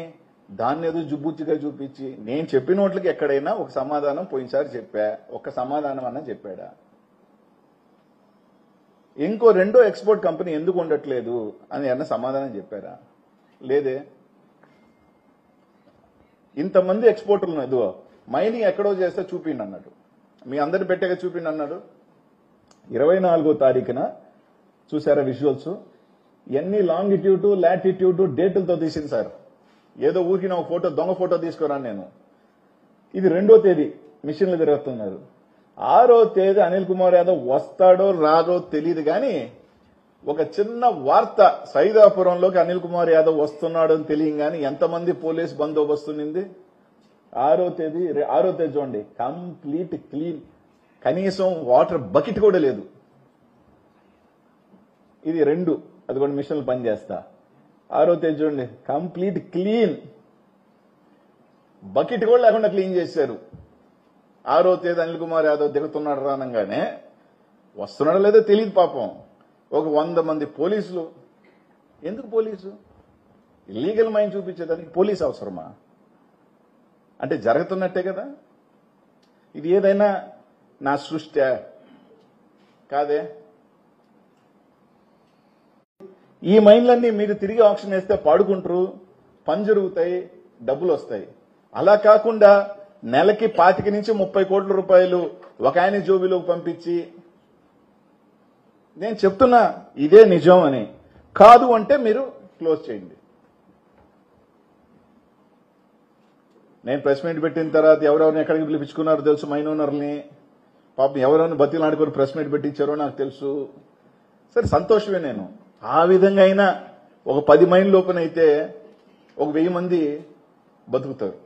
దాన్ని ఏదో జుబ్బుచ్చిగా చూపించి నేను చెప్పిన వాటికి ఎక్కడైనా ఒక సమాధానం పోయినసారి చెప్పా, ఒక్క సమాధానం అన్నా చెప్పాడా? ఇంకో రెండో ఎక్స్పోర్ట్ కంపెనీ ఎందుకు ఉండట్లేదు అని అన్న సమాధానం చెప్పారా? లేదే. ఇంతమంది ఎక్స్పోర్టర్లు ఎదుగో మైనింగ్ ఎక్కడో చేస్తే చూపిండి అన్నాడు. మీ అందరిని పెట్టాక చూపిండి అన్నాడు. 24వ తారీఖున చూసారా విజువల్స్? ఎన్ని లాంగిట్యూడ్ లాటిట్యూడ్ డేట్లతో తీసింది సార్. ఏదో ఊరికి ఒక ఫోటో దొంగ ఫోటో తీసుకురాను నేను. ఇది 2వ తేదీ మిషన్లు తిరుగుతున్నారు. 6వ తేదీ అనిల్ కుమార్ యాదవ్ వస్తాడో రాదో తెలియదు కానీ ఒక చిన్న వార్త, సైదాపురంలోకి అనిల్ కుమార్ యాదవ్ వస్తున్నాడు అని తెలియగానే ఎంతమంది పోలీస్ బందోబస్తు ఉంది. 6వ తేదీ చూడండి, కంప్లీట్ క్లీన్. కనీసం వాటర్ బకెట్ కూడా లేదు. ఇది 2, అది కూడా మిషన్లు పనిచేస్తా. 6వ తేదీ చూడండి, కంప్లీట్ క్లీన్. బకెట్ కూడా లేకుండా క్లీన్ చేశారు. 6వ తేదీ అనిల్ కుమార్ యాదవ్ దిగుతున్నాడు రానంగానే, వస్తున్నాడో లేదో తెలియదు పాపం. ఒక 100 మంది పోలీసులు. ఎందుకు పోలీసు? ఇల్లీగల్ మైన్ చూపించేదానికి పోలీసు అవసరమా? అంటే జరుగుతున్నట్టే కదా. ఇది ఏదైనా నా సృష్టి కాదే. ఈ మైన్లన్నీ మీరు తిరిగి ఆక్షన్ వేస్తే పాడుకుంటారు, పని జరుగుతాయి, డబ్బులు వస్తాయి. అలా కాకుండా నెలకి 25 నుంచి 30 కోట్ల రూపాయలు ఒక ఆయన జోబీలోకి పంపించి, నేను చెప్తున్నా ఇదే నిజం అని. కాదు అంటే మీరు క్లోజ్ చేయండి. నేను ప్రెస్ మీట్ పెట్టిన తర్వాత ఎవరెవరిని ఎక్కడికి పిలిపించుకున్నారో తెలుసు. మైన్ ఓనర్ని పాపం ఎవరెవరిని బతిలాడుకొని ప్రెస్ మీట్ పెట్టించారో నాకు తెలుసు. సరే సంతోషమే. నేను ఆ విధంగా అయినా ఒక 10 మైన్లు ఓపెన్ అయితే ఒక 1000 మంది బతుకుతారు.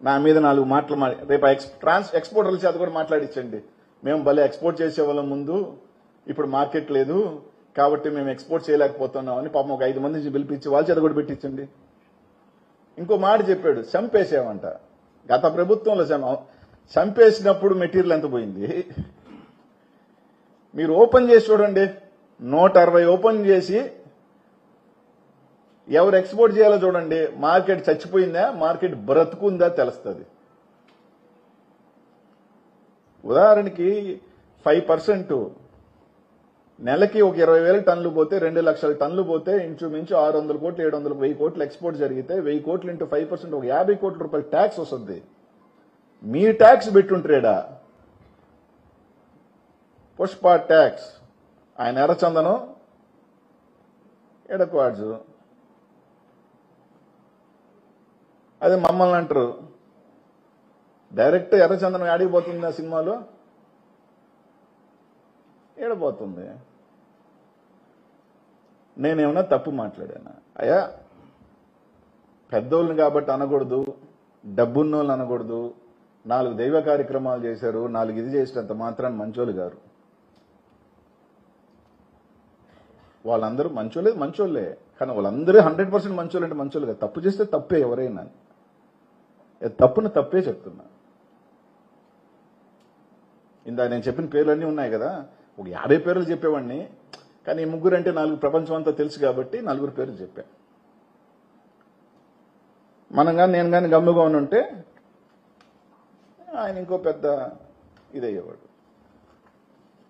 నా మీద 4 మాటలు రేపు ఎక్స్పోర్టర్ల చేత కూడా మాట్లాడించండి. మేము భలే ఎక్స్పోర్ట్ చేసేవాళ్ళం ముందు, ఇప్పుడు మార్కెట్ లేదు కాబట్టి మేము ఎక్స్పోర్ట్ చేయలేకపోతున్నామని పాపం ఒక 5 మంది పిలిపించి వాళ్ళ చేత కూడా పెట్టించండి. ఇంకో మాట చెప్పాడు, చంపేసామంట. గత ప్రభుత్వంలో చంపేసినప్పుడు మెటీరియల్ ఎంత పోయింది? మీరు ఓపెన్ చేసి చూడండి, 160 ఓపెన్ చేసి ఎవరు ఎక్స్పోర్ట్ చేయాలో చూడండి. మార్కెట్ చచ్చిపోయిందా, మార్కెట్ బ్రతుకుందా తెలుస్తుంది. ఉదాహరణకి 5% నెలకి ఒక 20,000 టన్నులు పోతే 2 లక్షల టన్నులు పోతే ఇంచుమించు 600 కోట్లు 700 1000 కోట్లు ఎక్స్పోర్ట్ జరిగితే 1000 కోట్లు ఇంటూ 5% ఒక 50 కోట్ల రూపాయలు ట్యాక్స్ వస్తుంది. మీ ట్యాక్స్ పెట్టుంటాడా? పుష్ప ట్యాక్స్, ఆయన ఎర్రచందనం ఎడక్వాడ్స్. అదే మమ్మల్ని అంటారు డైరెక్ట్ ఎర్రచందనం ఆడిపోతుంది ఆ సినిమాలో, ఏడబోతుంది. నేనేమన్నా తప్పు మాట్లాడానా? అయ్యా, పెద్దోళ్ళని కాబట్టి అనకూడదు, డబ్బున్నోళ్ళు అనకూడదు. 4 దైవ కార్యక్రమాలు చేశారు, 4 ఇది చేసినంత మాత్రాన్ని మంచోళ్ళు గారు. వాళ్ళందరూ మంచోళ్ళే, కానీ వాళ్ళందరూ 100% మంచోళ్ళు అంటే మంచోళ్ళు కాదు. తప్పు చేస్తే తప్పే, ఎవరైనా తప్పును తప్పే చెప్తున్నా. ఇందా నేను చెప్పిన పేర్లన్నీ ఉన్నాయి కదా, ఒక 50 పేర్లు చెప్పేవాడిని, కానీ ఈ ముగ్గురు అంటే 4 ప్రపంచం అంతా తెలుసు కాబట్టి 4 పేర్లు చెప్పా. మనం కానీ నేను కానీ గమ్ముగా ఉంటే ఆయన ఇంకో పెద్ద ఇదయ్యేవాడు.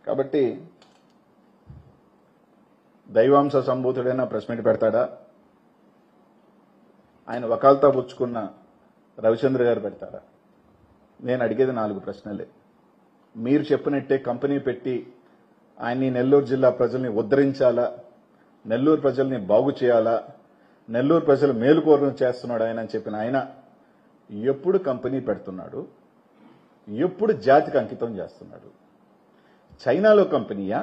కాబట్టి దైవాంశ సంభూతుడైనా ప్రెస్ మీట్ పెడతాడా? ఆయన వకాల్తా పుచ్చుకున్న రవిచంద్ర గారు పెడతారా? నేను అడిగేది 4 ప్రశ్నలే. మీరు చెప్పినట్టే కంపెనీ పెట్టి ఆయన్ని నెల్లూరు జిల్లా ప్రజల్ని ఉద్ధరించాలా, నెల్లూరు ప్రజల్ని బాగు చేయాలా, నెల్లూరు ప్రజలు మేలుకోరను చేస్తున్నాడు ఆయన అని చెప్పిన ఆయన ఎప్పుడు కంపెనీ పెడుతున్నాడు, ఎప్పుడు జాతికి అంకితం చేస్తున్నాడు? చైనాలో కంపెనీయా,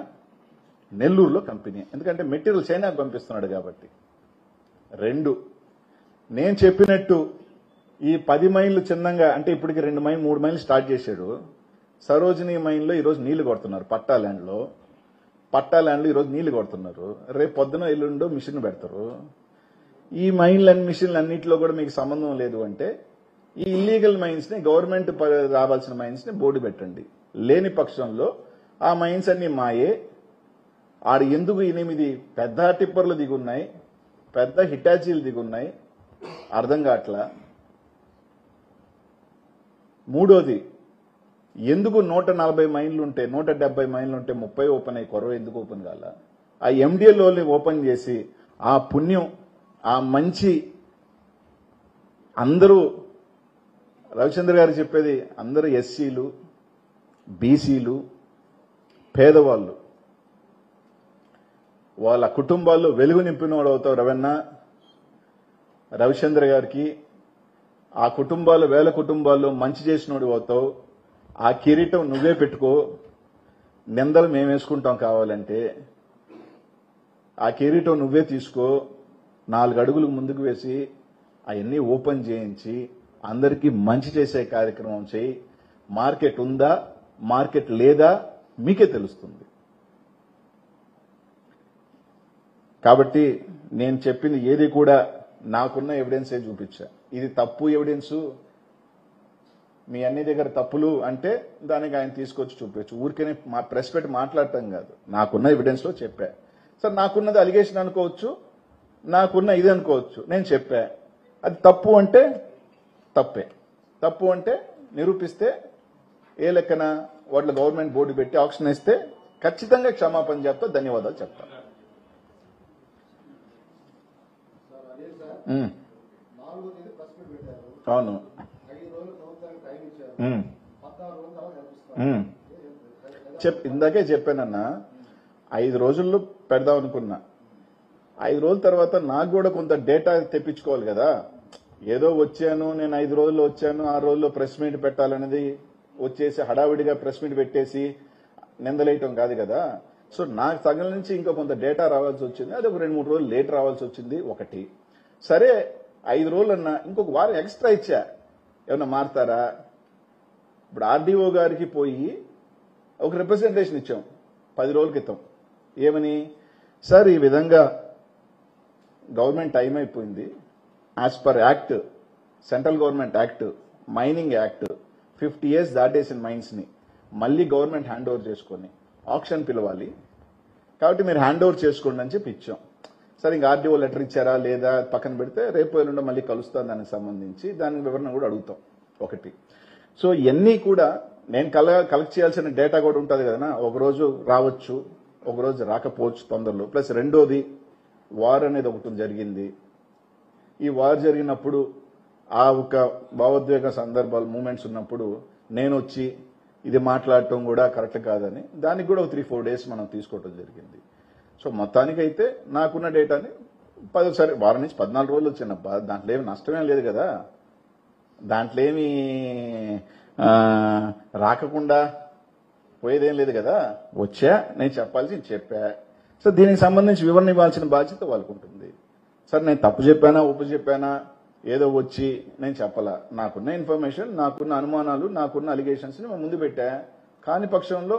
నెల్లూరులో కంపెనీ? ఎందుకంటే మెటీరియల్ చైనాకు పంపిస్తున్నాడు కాబట్టి. 2, నేను చెప్పినట్టు ఈ 10 మైళ్ళు చిన్నంగా, అంటే ఇప్పటికి 2 మైళ్ళు 3 మైళ్ళు స్టార్ట్ చేశాడు. సరోజినీ మైన్లో ఈరోజు నీళ్లు కొడుతున్నారు. పట్టాల్యాండ్లో ఈరోజు నీళ్లు కొడుతున్నారు. రేపు పొద్దున ఎల్లుండో మిషన్ పెడతారు. ఈ మైన్లు మిషన్లు అన్నింటిలో కూడా మీకు సంబంధం లేదు అంటే ఈ ఇల్లీగల్ మైన్స్ ని, గవర్నమెంట్ రావాల్సిన మైన్స్ ని బోర్డు పెట్టండి. లేని పక్షంలో ఆ మైన్స్ అన్ని మాయే. ఆడ ఎందుకు 8 పెద్ద టిప్పర్లు దిగున్నాయి, పెద్ద హిటాచీలు దిగున్నాయి, అర్థం కావట్లా. 3వది, ఎందుకు 140 మైళ్ళు ఉంటే 170 మైళ్ళు ఉంటే 30 ఓపెన్ అయ్యి కొరవ ఎందుకు ఓపెన్ కాల? ఆ ఎండిఎల్ఓని ఓపెన్ చేసి ఆ పుణ్యం, ఆ మంచి, అందరూ రవిచంద్ర గారు చెప్పేది అందరూ ఎస్సీలు, బీసీలు, పేదవాళ్ళు, వాళ్ళ కుటుంబాల్లో వెలుగు నింపినవాడు అవుతావు రవణ. రవిచంద్ర గారికి ఆ కుటుంబాలు, వేల కుటుంబాల్లో మంచి చేసినోడు అవుతావు. ఆ కిరీటం నువ్వే పెట్టుకో, నిందలు మేము వేసుకుంటాం కావాలంటే. ఆ కిరీటం నువ్వే తీసుకో, 4 అడుగులు ముందుకు వేసి అవన్నీ ఓపెన్ చేయించి అందరికీ మంచి చేసే కార్యక్రమం చేయి. మార్కెట్ ఉందా, మార్కెట్ లేదా మీకే తెలుస్తుంది. కాబట్టి నేను చెప్పింది ఏది కూడా నాకున్న ఎవిడెన్సే చూపించా. ఇది తప్పు ఎవిడెన్సు, మీ అన్ని దగ్గర తప్పులు అంటే దానికి ఆయన తీసుకొచ్చి చూపించు. ఊరికనే ప్రెస్ పెట్టి మాట్లాడటం కాదు, నాకున్న ఎవిడెన్స్ లో చెప్పా. సార్ నాకున్నది అలిగేషన్ అనుకోవచ్చు, నాకున్న ఇది అనుకోవచ్చు. నేను చెప్పా, అది తప్పు అంటే తప్పే. తప్పు అంటే నిరూపిస్తే ఏ లెక్కన వాళ్ళ గవర్నమెంట్ బోర్డు పెట్టి ఆక్షన్ ఇస్తే ఖచ్చితంగా క్షమాపణ చెప్తా, ధన్యవాదాలు చెప్తా. అవును, ఇందాకే చెప్పానన్నా, 5 రోజుల్లో పెడదాం అనుకున్నా. 5 రోజుల తర్వాత నాకు కూడా కొంత డేటా తెప్పించుకోవాలి కదా. ఏదో వచ్చాను నేను 5 రోజుల్లో వచ్చాను, 6 రోజుల్లో ప్రెస్ మీట్ పెట్టాలనేది వచ్చేసి హడావిడిగా ప్రెస్ మీట్ పెట్టేసి నిందలేయటం కాదు కదా. సో నాకు తగిన నుంచి ఇంకా కొంత డేటా రావాల్సి వచ్చింది. అది ఒక 2-3 రోజులు లేట్ రావాల్సి వచ్చింది. ఒకటి సరే, 5 రోజులన్నా ఇంకొక వారం ఎక్స్ట్రా ఇచ్చా, ఏమన్నా మారుతారా? ఇప్పుడు ఆర్డీఓ గారికి పోయి ఒక రిప్రజెంటేషన్ ఇచ్చాం 10 రోజుల క్రితం. ఏమని? సార్ ఈ విధంగా గవర్నమెంట్ టైం అయిపోయింది, as per act, central government act, mining act, 50 years దాటేసిన మైన్స్ ని మళ్ళీ గవర్నమెంట్ హ్యాండ్ ఓవర్ చేసుకొని ఆక్షన్ పిలవాలి, కాబట్టి మీరు హ్యాండ్ ఓవర్ చేసుకోండి అని చెప్పి ఇచ్చాం. సరే, ఇంకా ఆర్డీఓ లెటర్ ఇచ్చారా లేదా పక్కన పెడితే రేపు ఎల్లుండో మళ్ళీ కలుస్తాను దానికి సంబంధించి, దాని వివరణ కూడా అడుగుతాం ఒకటి. సో ఇవన్నీ కూడా నేను కలెక్ట్ చేయాల్సిన డేటా కూడా ఉంటుంది కదా, ఒకరోజు రావచ్చు, ఒకరోజు రాకపోవచ్చు తొందరలో. ప్లస్ రెండోది వార్ అనేది ఒకటి జరిగింది. ఈ వార్ జరిగినప్పుడు ఆ ఒక భావోద్వేగ సందర్భాలు మూమెంట్స్ ఉన్నప్పుడు నేను వచ్చి ఇది మాట్లాడటం కూడా కరెక్ట్ కాదని దానికి కూడా ఒక 3-4 days మనం తీసుకోవటం జరిగింది. సో మొత్తానికైతే నాకున్న డేటాని సరే వారం నుంచి 14 రోజులు వచ్చిన దాంట్లో ఏమి నష్టమేం లేదు కదా, దాంట్లో ఏమి రాకుండా పోయేదేం లేదు కదా. వచ్చా, నేను చెప్పాల్సింది చెప్పా. సో దీనికి సంబంధించి వివరణ ఇవ్వాల్సిన బాధ్యత వాళ్ళకు ఉంటుంది. సరే, నేను తప్పు చెప్పానా ఒప్పు చెప్పానా ఏదో వచ్చి నేను చెప్పాలా, నాకున్న ఇన్ఫర్మేషన్, నాకున్న అనుమానాలు, నాకున్న అలిగేషన్స్ ని ముందు పెట్టా. కాని పక్షంలో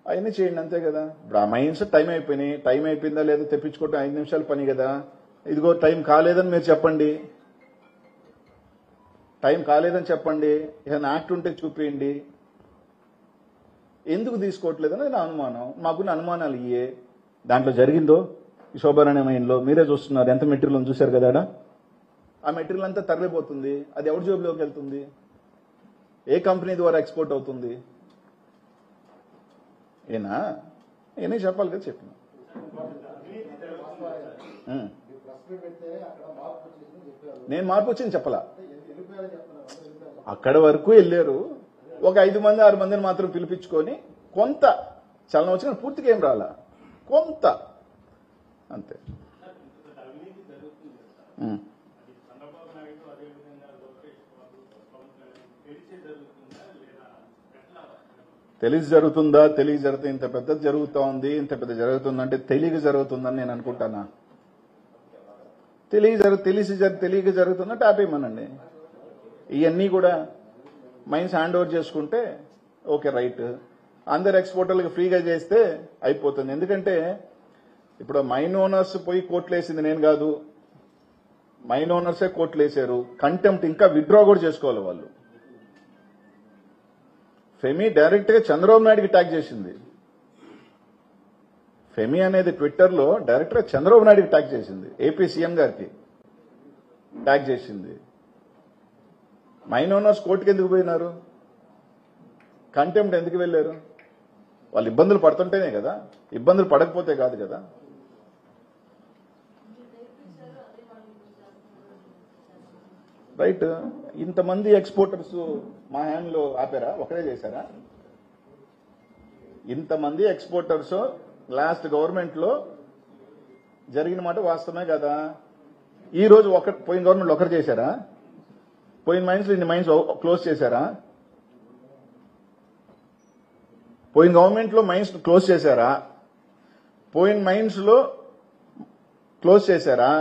అవన్నీ చేయండి అంతే కదా. ఇప్పుడు ఆ మైన్స్ టైం అయిపోయినాయి, టైం అయిపోయిందా లేదా తెప్పించుకోవటం 5 నిమిషాల పని కదా. ఇదిగో టైం కాలేదని మీరు చెప్పండి, టైం కాలేదని చెప్పండి, ఏదైనా యాక్ట్ ఉంటే చూపించండి. ఎందుకు తీసుకోవట్లేదని నా అనుమానం. మాకున్న అనుమానాలు ఇయే. దాంట్లో జరిగిందో ఈ శోభారాణి మైన్లో మీరే చూస్తున్నారు, ఎంత మెటీరియల్ చూశారు కదా. ఆ మెటీరియల్ అంతా తరలిపోతుంది, అది ఎవరి జోబులోకి వెళ్తుంది, ఏ కంపెనీ ద్వారా ఎక్స్పోర్ట్ అవుతుంది, ఏనే చెప్పాలి కదా. చెప్పిన నేను మార్పు వచ్చింది చెప్పలా. అక్కడ వరకు వెళ్ళారు, ఒక 5 మంది 6 మందిని మాత్రం పిలిపించుకొని కొంత చలనం వచ్చిన, పూర్తిగా ఏం రాలా, కొంత అంతే. తెలిసి జరుగుతుందా, తెలియ జరుగుతుంది. ఇంత పెద్దది జరుగుతూ ఉంది, ఇంత పెద్ద జరుగుతుందంటే తెలియక జరుగుతుందని నేను అనుకుంటానా? తెలియక జరుగుతుందంటే ఆపేయమనండి. ఇవన్నీ కూడా మైన్స్ హ్యాండ్ ఓవర్ చేసుకుంటే ఓకే, రైట్. అందరు ఎక్స్పోర్టర్లకు ఫ్రీగా చేస్తే అయిపోతుంది. ఎందుకంటే ఇప్పుడు మైన్ ఓనర్స్ పోయి కోర్టులు వేసింది నేను కాదు, మైన్ ఓనర్సే కోర్టులు వేశారు. కంటెంప్ట్ ఇంకా విత్డ్రా కూడా చేసుకోవాలి వాళ్ళు. ఫెమి డైరెక్ట్ గా చంద్రబాబు నాయుడుకి ట్యాగ్ చేసింది. ఫెమి అనేది ట్విట్టర్ లో డైరెక్ట్ గా చంద్రబాబు నాయుడుకి ట్యాగ్ చేసింది, ఏపీ సీఎం గారికి ట్యాగ్ చేసింది. మైన్ ఓనర్స్ కోర్టుకి ఎందుకు పోయినారు, కంటెంప్ట్ ఎందుకు వెళ్లారు? వాళ్ళు ఇబ్బందులు పడుతుంటేనే కదా, ఇబ్బందులు పడకపోతే కాదు కదా. రైట్. ఇంతమంది ఎక్స్పోర్టర్స్ మా హ్యాండ్లో ఆపారా, ఒకరే చేశారా? ఇంతమంది ఎక్స్పోర్టర్స్ లాస్ట్ గవర్నమెంట్ లో జరిగిన మాట వాస్తవమే కదా. ఈ రోజు పోయిన గవర్నమెంట్ ఒకరు చేశారా? పోయిన మైన్స్ లో ఇన్ని మైన్స్ క్లోజ్ చేశారా? పోయిన గవర్నమెంట్ లో మైన్స్ క్లోజ్ చేశారా? పోయిన మైన్స్ లో క్లోజ్ చేశారా?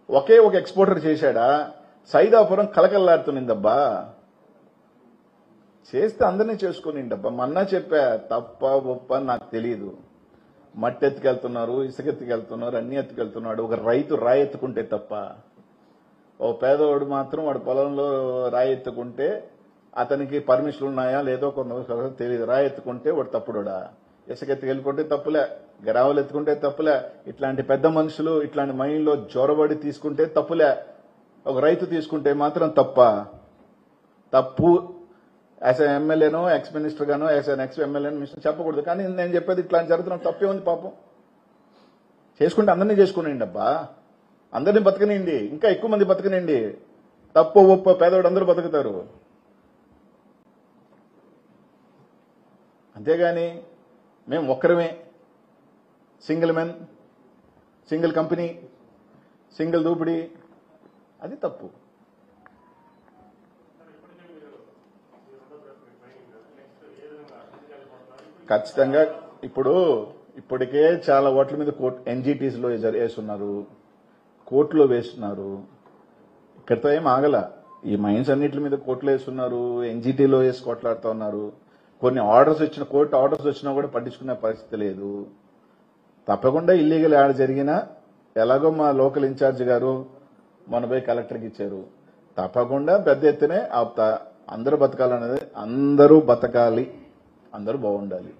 ఒకే ఒక ఎక్స్పోర్టర్ చేశాడా? సైదాపురం కలకల్లాడుతునిందబ్బా. చేస్తే అందరినీ చేసుకునిండబ్బా. మన్నా చెప్పా, తప్ప ఒప్ప నాకు తెలియదు. మట్టి ఎత్తుకెళ్తున్నారు, ఇసుక ఎత్తుకెళ్తున్నారు, అన్ని ఎత్తుకెళ్తున్నాడు. ఒక రైతు రాయి ఎత్తుకుంటే తప్ప, ఓ పేదవాడు మాత్రం వాడు పొలంలో రాయి ఎత్తుకుంటే అతనికి పర్మిషన్లు ఉన్నాయా లేదో కొంత తెలియదు. రాయి ఎత్తుకుంటే వాడు తప్పుడా? ఇసుక ఎత్తుకెళ్ళుకుంటే తప్పులే, గ్రావెలు ఎత్తుకుంటే తప్పులే. ఇట్లాంటి పెద్ద మనుషులు ఇట్లాంటి మైండ్లో జొరబడి తీసుకుంటే తప్పులే. ఒక రైతు తీసుకుంటే మాత్రం తప్పు. యాజ్ ఎ ఎమ్మెల్యేనో ఎక్స్ మినిస్టర్ గానో యాజ్ ఎన్ ఎక్స్ ఎమ్మెల్యేనో మినిస్టర్ చెప్పకూడదు. కానీ నేను చెప్పేది ఇట్లా జరుగుతున్న తప్పే ఉంది. పాపం చేసుకుంటే అందరినీ చేసుకునేయండి అబ్బా, అందరినీ బతకనిండి, ఇంకా ఎక్కువ మంది బతకనిండి. తప్పు ఒప్ప పేదవాడు అందరూ బతుకుతారు. అంతేగాని మేము ఒక్కరమే, single men, single company, single దూపిడీ, అది తప్పు. ఖచ్చితంగా ఇప్పటికే చాలా ఓట్ల మీద ఎన్జిటీస్ లో వేస్తున్నారు, కోర్టులో వేస్తున్నారు. ఇక్కడితో ఏం ఆగల. ఈ మైన్స్ అన్నిటి మీద కోర్టులో వేస్తున్నారు, ఎన్జిటీలో వేసి కొట్లాడుతూ ఉన్నారు. కొన్ని ఆర్డర్స్ వచ్చిన కోర్టు ఆర్డర్స్ వచ్చినా కూడా పట్టించుకునే పరిస్థితి లేదు. తప్పకుండా ఇల్లీగల్ యాడ్ జరిగినా ఎలాగో మా లోకల్ ఇన్ఛార్జ్ గారు మొన్న పోయి కలెక్టర్కి ఇచ్చారు. తప్పకుండా పెద్ద ఎత్తునే ఆపుతా. అందరూ బతకాలనేది, అందరూ బతకాలి, అందరూ బాగుండాలి,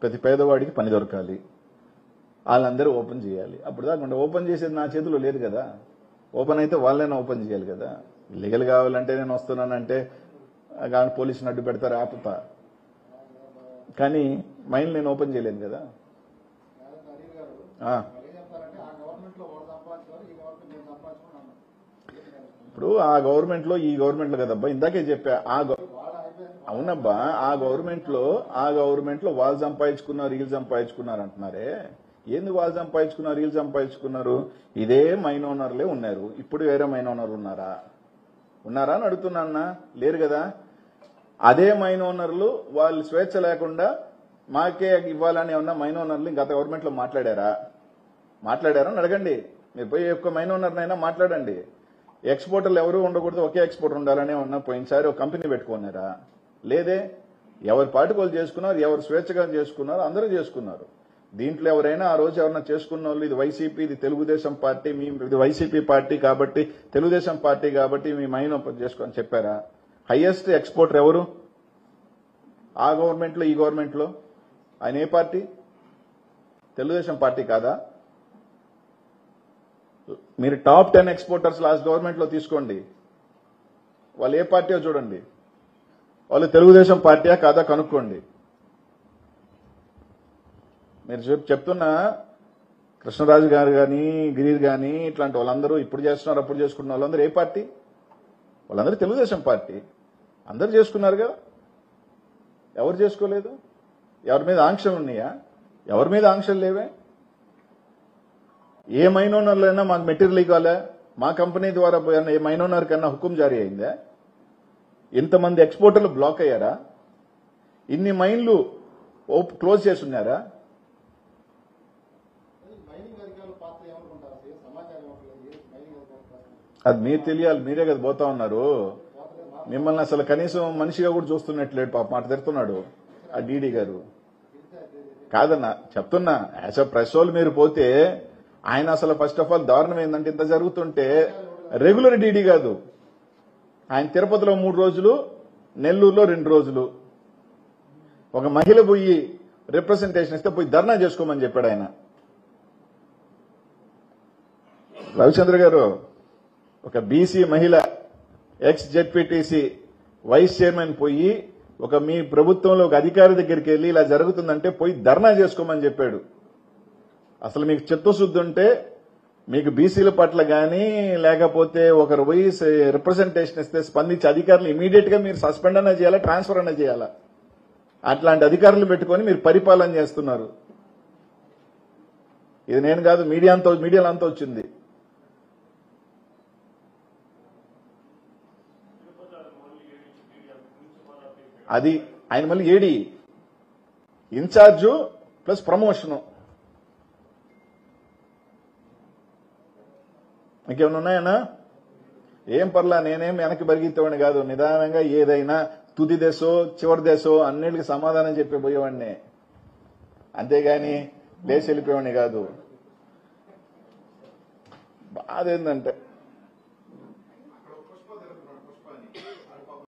ప్రతి పేదవాడికి పని దొరకాలి, వాళ్ళందరూ ఓపెన్ చేయాలి. అప్పుడు దాకా ఓపెన్ చేసేది నా చేతిలో లేదు కదా. ఓపెన్ అయితే వాళ్ళైనా ఓపెన్ చేయాలి కదా. లీగల్ కావాలంటే నేను వస్తున్నానంటే కానీ పోలీసుని అడ్డు పెడతారు, ఆపుతా. కానీ మైండ్ నేను ఓపెన్ చేయలేను కదా. ఇప్పుడు ఆ గవర్నమెంట్ లో ఈ గవర్నమెంట్ లో కదబ్బా, ఇందాకే చెప్పా. అవునబ్బా, ఆ గవర్నమెంట్ లో వాళ్ళు సంపాదించుకున్నారు, వీళ్ళు సంపాదించుకున్నారు అంటున్నారే. ఏంది వాళ్ళు సంపాదించుకున్నారు, వీళ్ళు సంపాదించుకున్నారు? ఇదే మైన్ ఓనర్లే ఉన్నారు. ఇప్పుడు వేరే మైన్ ఓనర్లు ఉన్నారా అని అడుగుతున్నా. లేరు కదా. అదే మైన్ ఓనర్లు వాళ్ళు స్వేచ్ఛ లేకుండా మాకే ఇవ్వాలని ఉన్న మైన్ ఓనర్లు గత గవర్నమెంట్ లో మాట్లాడారని అడగండి. మీరు పోయి ఒక్క మైన్ ఓనర్నైనా మాట్లాడండి. ఎక్స్పోర్టర్లు ఎవరు ఉండకూడదు, ఒకే ఎక్స్పోర్టర్ ఉండాలనే ఉన్న పోయినసారి ఒక కంపెనీ పెట్టుకున్నారా? లేదే. ఎవరి పార్టీ వాళ్ళు చేసుకున్నారు, ఎవరు స్వేచ్ఛగా చేసుకున్నారు, అందరూ చేసుకున్నారు. దీంట్లో ఎవరైనా ఆ రోజు ఎవరైనా చేసుకున్న వాళ్ళు ఇది వైసీపీ, ఇది తెలుగుదేశం పార్టీ, ఇది వైసీపీ పార్టీ కాబట్టి, తెలుగుదేశం పార్టీ కాబట్టి మీ మైన్ ఓపెన్ చేసుకోని చెప్పారా? హైయెస్ట్ ఎక్స్పోర్టర్ ఎవరు? ఆ గవర్నమెంట్ లో ఈ గవర్నమెంట్ లో ఆయన ఏ పార్టీ? తెలుగుదేశం పార్టీ కాదా? మీరు టాప్ 10 ఎక్స్పోర్టర్స్ లాస్ట్ గవర్నమెంట్ లో తీసుకోండి, వాళ్ళు ఏ పార్టీయో చూడండి. వాళ్ళు తెలుగుదేశం పార్టీయా కాదా కనుక్కోండి. మీరు చెప్తున్న కృష్ణరాజు గారు కానీ, గిరీర్ కానీ, ఇట్లాంటి వాళ్ళందరూ ఇప్పుడు చేస్తున్నారు, అప్పుడు చేసుకున్న వాళ్ళందరూ ఏ పార్టీ? వాళ్ళందరూ తెలుగుదేశం పార్టీ. అందరూ చేసుకున్నారుగా. ఎవరు చేసుకోలేదు? ఎవరి మీద ఆంక్షలు ఉన్నాయా? ఎవరి మీద ఆంక్షలు లేవే. ఏ మైన్ ఓనర్లైనా మాకు మెటీరియల్ ఇవ్వాలా, మా కంపెనీ ద్వారా పోయిన ఏ మైన్ ఓనర్ కన్నా హుకుం జారీ అయిందా? ఇంతమంది ఎక్స్పోర్టర్లు బ్లాక్ అయ్యారా? ఇన్ని మైన్లు క్లోజ్ చేసి ఉన్నారా? అది మీరు తెలియాలి, మీరే కదా పోతా ఉన్నారు. మిమ్మల్ని అసలు కనీసం మనిషిగా కూడా చూస్తున్నట్లేడు, పాప మాట తిడుతున్నాడు ఆ డీడీ గారు. కాదన్నా చెప్తున్నా, యాజ్ అ ప్రెస్ వాళ్ళు మీరు పోతే ఆయన అసలు ఫస్ట్ ఆఫ్ ఆల్ దారుణం ఏంటంటే, ఇంత జరుగుతుంటే రెగ్యులర్ డీడీ కాదు ఆయన. తిరుపతిలో 3 రోజులు, నెల్లూరులో 2 రోజులు. ఒక మహిళ పోయి రిప్రజెంటేషన్ ఇస్తే పోయి ధర్నా చేసుకోమని చెప్పాడు ఆయన. రవిచంద్ర గారు, ఒక బీసీ మహిళ ఎక్స్ జెడ్పీటీసీ వైస్ చైర్మన్ పోయి ఒక మీ ప్రభుత్వంలో ఒక అధికారి దగ్గరికి వెళ్లి ఇలా జరుగుతుందంటే పోయి ధర్నా చేసుకోమని చెప్పాడు. అసలు మీకు చిత్తశుద్ధి ఉంటే మీకు బీసీల పట్ల గానీ లేకపోతే ఒకరు పోయి రిప్రజెంటేషన్ ఇస్తే స్పందించి అధికారులు ఇమీడియట్ గా మీరు సస్పెండ్ అన్నా చేయాలా, ట్రాన్స్ఫర్ అన్నా చేయాలా? అట్లాంటి అధికారులు పెట్టుకుని మీరు పరిపాలన చేస్తున్నారు. ఇది నేను కాదు, మీడియాలో అంతా వచ్చింది. అది ఆయన మళ్ళీ ఏడీ ఇన్ఛార్జు ప్లస్ ప్రమోషను. ఇంకేమైనా ఉన్నాయన్నా? ఏం పర్లా, నేనేం వెనక్కి బరిగిత్తేవాడిని కాదు. నిదానంగా ఏదైనా తుది దేశో చివరి దేశో అన్నిటికీ సమాధానం చెప్పి పోయేవాడిని, అంతేగాని లేచి వెళ్ళిపోయేవాడిని కాదు. బాధ ఏంటంటే